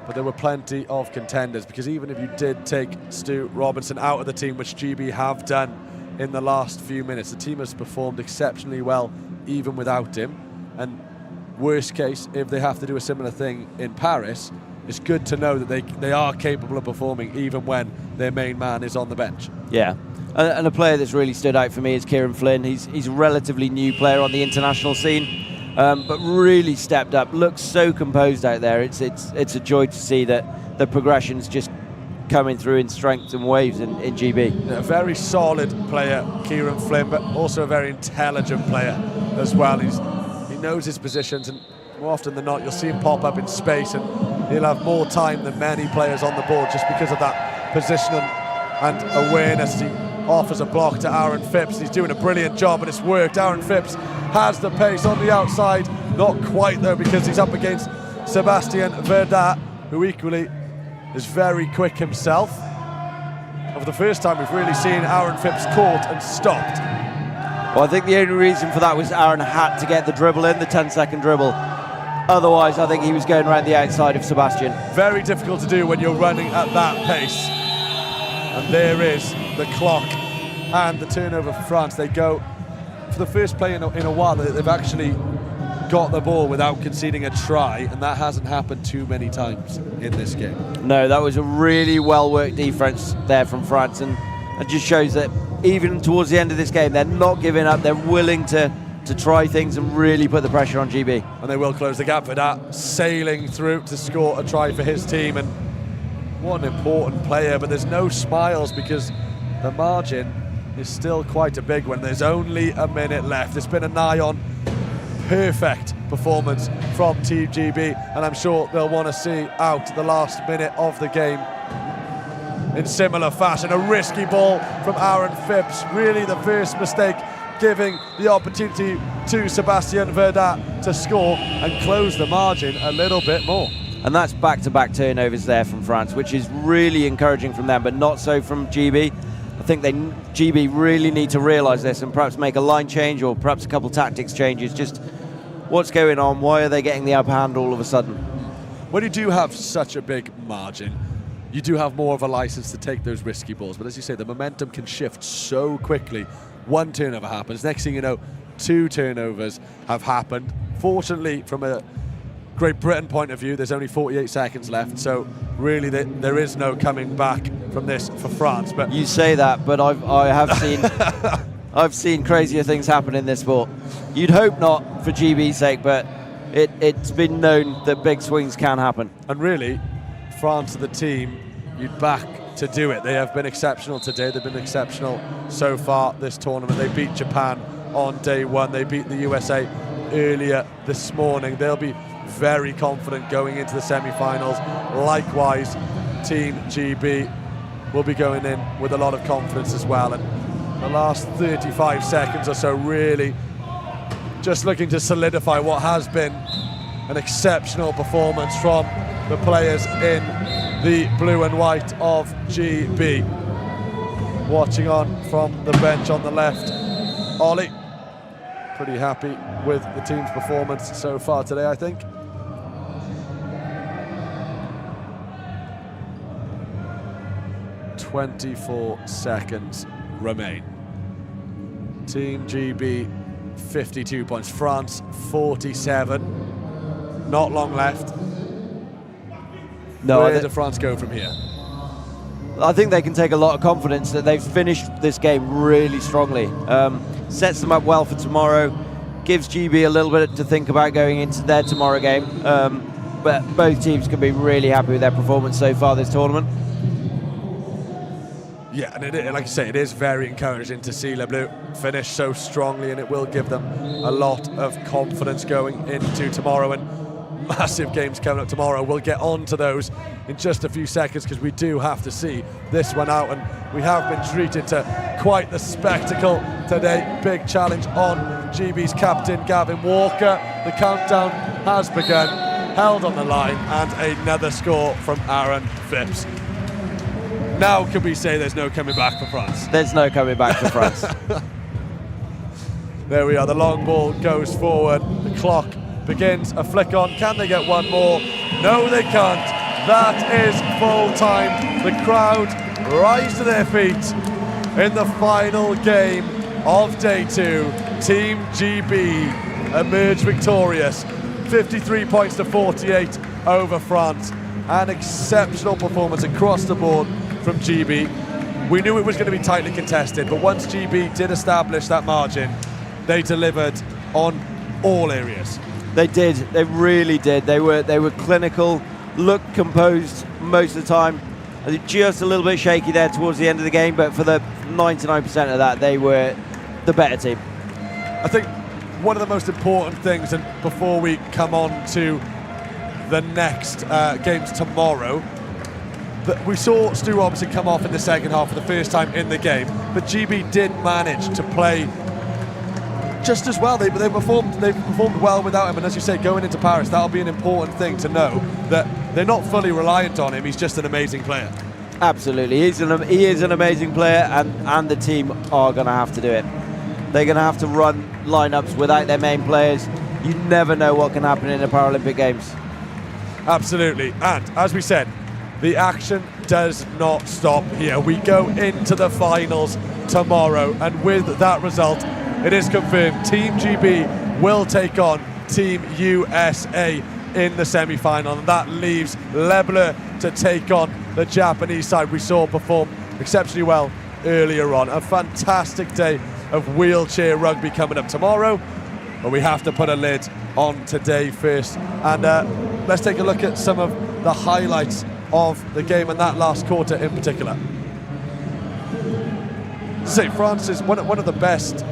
But there were plenty of contenders, because even if you did take Stu Robinson out of the team, which GB have done in the last few minutes, the team has performed exceptionally well even without him. And worst case, if they have to do a similar thing in Paris, it's good to know that they are capable of performing even when their main man is on the bench. Yeah. And a player that's really stood out for me is Kieran Flynn. He's a relatively new player on the international scene, but really stepped up. Looks so composed out there. It's a joy to see that the progression's just coming through in strength and waves in GB. A very solid player, Kieran Flynn, but also a very intelligent player as well. He knows his positions, and more often than not, you'll see him pop up in space, and he'll have more time than many players on the board just because of that position and awareness. He offers a block to Aaron Phipps. He's doing a brilliant job, and it's worked. Aaron Phipps has the pace on the outside. Not quite though, because he's up against Sebastian Verda, who equally is very quick himself. And for the first time, we've really seen Aaron Phipps caught and stopped. Well, I think the only reason for that was Aaron had to get the dribble in, the 10-second dribble. Otherwise, I think he was going around the outside of Sebastian. Very difficult to do when you're running at that pace. And there is the clock and the turnover for France. They go for the first play in a while. They've actually got the ball without conceding a try, and that hasn't happened too many times in this game. No, that was a really well-worked defense there from France, and it just shows that even towards the end of this game, they're not giving up. They're willing to try things and really put the pressure on GB. And they will close the gap for that, sailing through to score a try for his team. And what an important player, but there's no smiles because the margin is still quite a big one. There's only a minute left. It's been a nigh-on perfect performance from Team GB, and I'm sure they'll want to see out the last minute of the game in similar fashion. A risky ball from Aaron Phipps, really the first mistake, giving the opportunity to Sebastian Verda to score and close the margin a little bit more. And that's back-to-back turnovers there from France, which is really encouraging from them, but not so from GB. I think GB really need to realise this and perhaps make a line change or perhaps a couple tactics changes. Just what's going on? Why are they getting the upper hand all of a sudden? When you do have such a big margin, you do have more of a license to take those risky balls. But as you say, the momentum can shift so quickly. One turnover happens. Next thing you know, two turnovers have happened. Fortunately, from a Great Britain point of view, there's only 48 seconds left, so really there is no coming back from this for France. But you say that, but I have seen I've seen crazier things happen in this sport. You'd hope not for GB's sake, but it's been known that big swings can happen. And really, France are the team you'd back to do it. They have been exceptional today. They've been exceptional so far this tournament. They beat Japan on day one. They beat the USA earlier this morning. They'll be very confident going into the semi-finals. Likewise, Team GB will be going in with a lot of confidence as well. And the last 35 seconds or so really just looking to solidify what has been an exceptional performance from the players in the blue and white of GB. Watching on from the bench on the left, Ollie, pretty happy with the team's performance so far today, I think. "24 seconds remain. Team GB 52 points, France 47. Not long left. No, Where do France go from here? I think they can take a lot of confidence that they've finished this game really strongly. Sets them up well for tomorrow, gives GB a little bit to think about going into their tomorrow game. But both teams can be really happy with their performance so far this tournament. Yeah, and like I say, it is very encouraging to see Les Bleus finish so strongly, and it will give them a lot of confidence going into tomorrow. And massive games coming up tomorrow. We'll get on to those in just a few seconds because we do have to see this one out, and we have been treated to quite the spectacle today. Big challenge on GB's captain, Gavin Walker. The countdown has begun, held on the line, and another score from Aaron Phipps. Now can we say there's no coming back for France? There's no coming back for France. There we are, the long ball goes forward, the clock begins a flick on. Can they get one more? No, they can't. That is full time. The crowd rise to their feet in the final game of day two. Team GB emerge victorious, 53 points to 48 over France. An exceptional performance across the board from GB. We knew it was going to be tightly contested, but once GB did establish that margin, they delivered on all areas. They did. They really did. They were clinical, looked composed most of the time. I think just a little bit shaky there towards the end of the game, but for the 99% of that, they were the better team. I think one of the most important things, and before we come on to the next games tomorrow, that we saw Stu Robinson come off in the second half for the first time in the game, but GB did manage to play just as well. They performed well without him, and as you say, going into Paris, that'll be an important thing to know, that they're not fully reliant on him. He's just an amazing player. Absolutely, he is an amazing player, and the team are going to have to do it. They're going to have to run lineups without their main players. You never know what can happen in the Paralympic Games. Absolutely, and as we said, the action does not stop here. We go into the finals tomorrow, and with that result, it is confirmed Team GB will take on Team USA in the semi-final, and that leaves Les Bleus to take on the Japanese side we saw perform exceptionally well earlier on. A fantastic day of wheelchair rugby coming up tomorrow, but we have to put a lid on today first. And let's take a look at some of the highlights of the game and that last quarter in particular. Say France is one of the best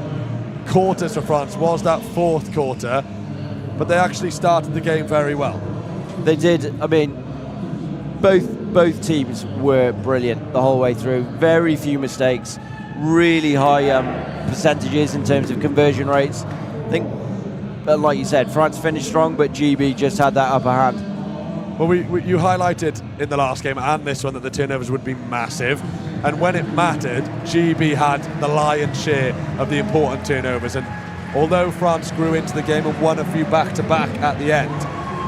quarters for France was that fourth quarter, but they actually started the game very well. They did. I mean, both teams were brilliant the whole way through. Very few mistakes, really high percentages in terms of conversion rates. I think, like you said, France finished strong, but GB just had that upper hand. Well, you highlighted in the last game and this one that the turnovers would be massive, and when it mattered, GB had the lion's share of the important turnovers. And although France grew into the game and won a few back-to-back at the end,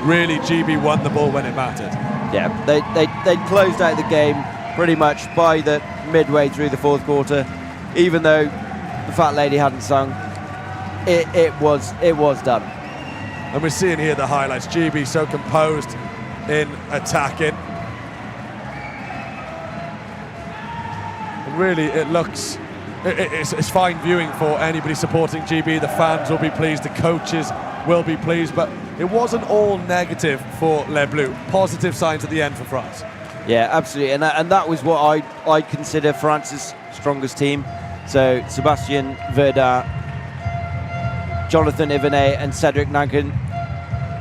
really GB won the ball when it mattered. Yeah, they closed out the game pretty much by the midway through the fourth quarter. Even though the fat lady hadn't sung, it was done. And we're seeing here the highlights. GB so composed in attacking. And really, it looks, it's fine viewing for anybody supporting GB. The fans will be pleased, the coaches will be pleased, but it wasn't all negative for Les Bleus. Positive signs at the end for France. Yeah, absolutely, and that was what I consider France's strongest team. So Sebastian Verdun, Jonathan Ivenet, and Cedric Nankin,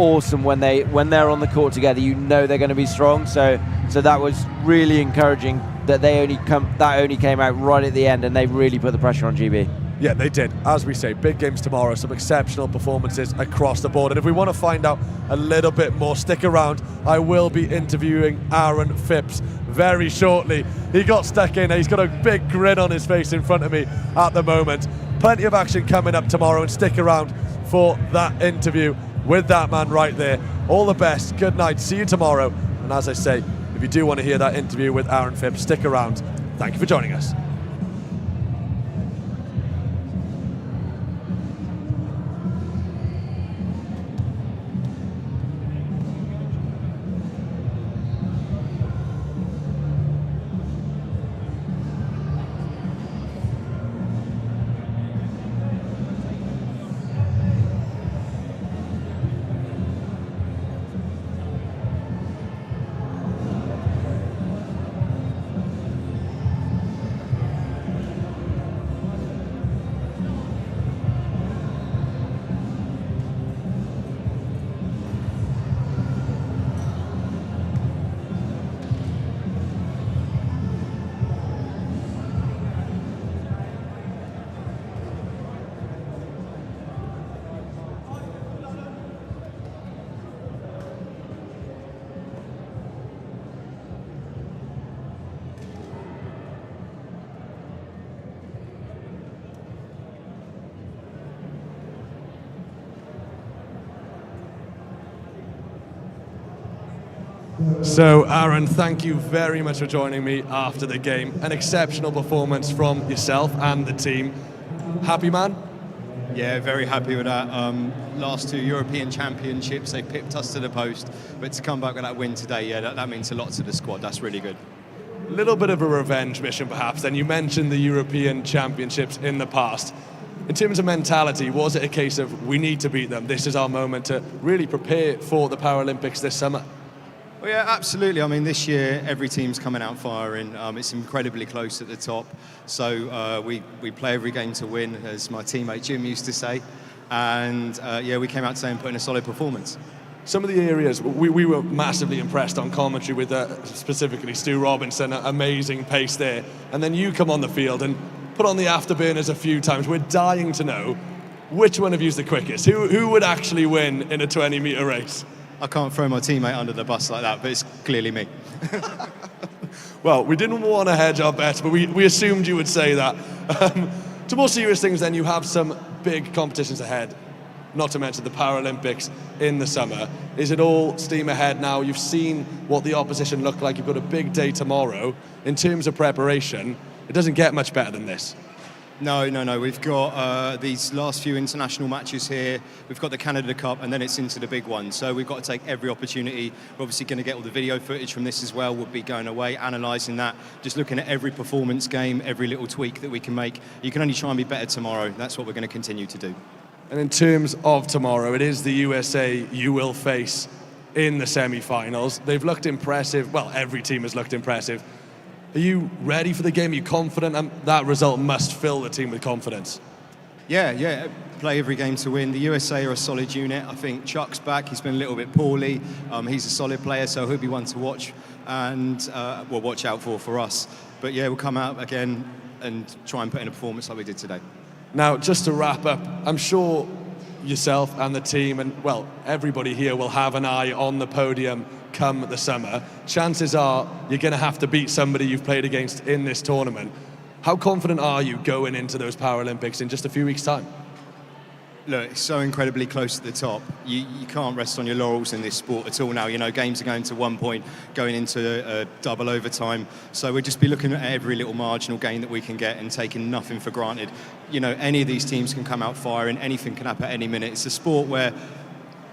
awesome when they're on the court together. You know they're going to be strong. So that was really encouraging that that only came out right at the end, and they really put the pressure on GB. Yeah, they did. As we say, big games tomorrow, some exceptional performances across the board. And if we want to find out a little bit more, stick around. I will be interviewing Aaron Phipps very shortly. He got stuck in. He's got a big grin on his face in front of me at the moment. Plenty of action coming up tomorrow, and stick around for that interview with that man right there. All the best. Good night. See you tomorrow. And as I say, if you do want to hear that interview with Aaron Phipps, stick around. Thank you for joining us. So, Aaron, thank you very much for joining me after the game. An exceptional performance from yourself and the team. Happy, man? Yeah, very happy with that. Last two European Championships, they pipped us to the post, but to come back with that win today, yeah, that means a lot to the squad. That's really good. A little bit of a revenge mission, perhaps. Then you mentioned the European Championships in the past. In terms of mentality, was it a case of we need to beat them? This is our moment to really prepare for the Paralympics this summer? Well, yeah, absolutely. I mean, this year, every team's coming out firing. It's incredibly close at the top. So we play every game to win, as my teammate Jim used to say. And, yeah, we came out today and put in a solid performance. Some of the areas, we were massively impressed on commentary with specifically Stu Robinson, amazing pace there. And then you come on the field and put on the afterburners a few times. We're dying to know which one of you's the quickest. Who would actually win in a 20-metre race? I can't throw my teammate under the bus like that, but it's clearly me. Well, we didn't want to hedge our bets, but we assumed you would say that. To more serious things then, you have some big competitions ahead, not to mention the Paralympics in the summer. Is it all steam ahead now? You've seen what the opposition look like. You've got a big day tomorrow. In terms of preparation, it doesn't get much better than this. No. We've got these last few international matches here. We've got the Canada Cup, and then it's into the big one. So we've got to take every opportunity. We're obviously going to get all the video footage from this as well. We'll be going away, analysing that, just looking at every performance game, every little tweak that we can make. You can only try and be better tomorrow. That's what we're going to continue to do. And in terms of tomorrow, it is the USA you will face in the semi-finals. They've looked impressive. Well, every team has looked impressive. Are you ready for the game? Are you confident? And that result must fill the team with confidence. Yeah. Play every game to win. The USA are a solid unit. I think Chuck's back. He's been a little bit poorly. He's a solid player, so he'll be one to watch and we'll watch out for us. But yeah, we'll come out again and try and put in a performance like we did today. Now, just to wrap up, I'm sure yourself and the team and, well, everybody here will have an eye on the podium come the summer. Chances are you're going to have to beat somebody you've played against in this tournament. How confident are you going into those Paralympics in just a few weeks' time? Look, it's so incredibly close to the top. You can't rest on your laurels in this sport at all now. You know, games are going to 1 point, going into a double overtime. So we'll just be looking at every little marginal gain that we can get and taking nothing for granted. You know, any of these teams can come out firing. Anything can happen at any minute. It's a sport where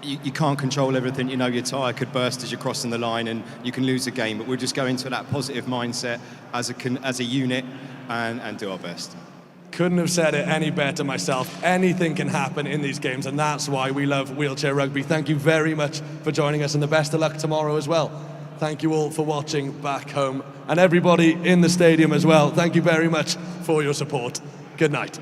you can't control everything. You know, your tyre could burst as you're crossing the line and you can lose a game. But we'll just go into that positive mindset as a unit and do our best. Couldn't have said it any better myself. Anything can happen in these games, and that's why we love Wheelchair Rugby. Thank you very much for joining us, and the best of luck tomorrow as well. thank you all for watching back home. And everybody in the stadium as well, thank you very much for your support. Good night.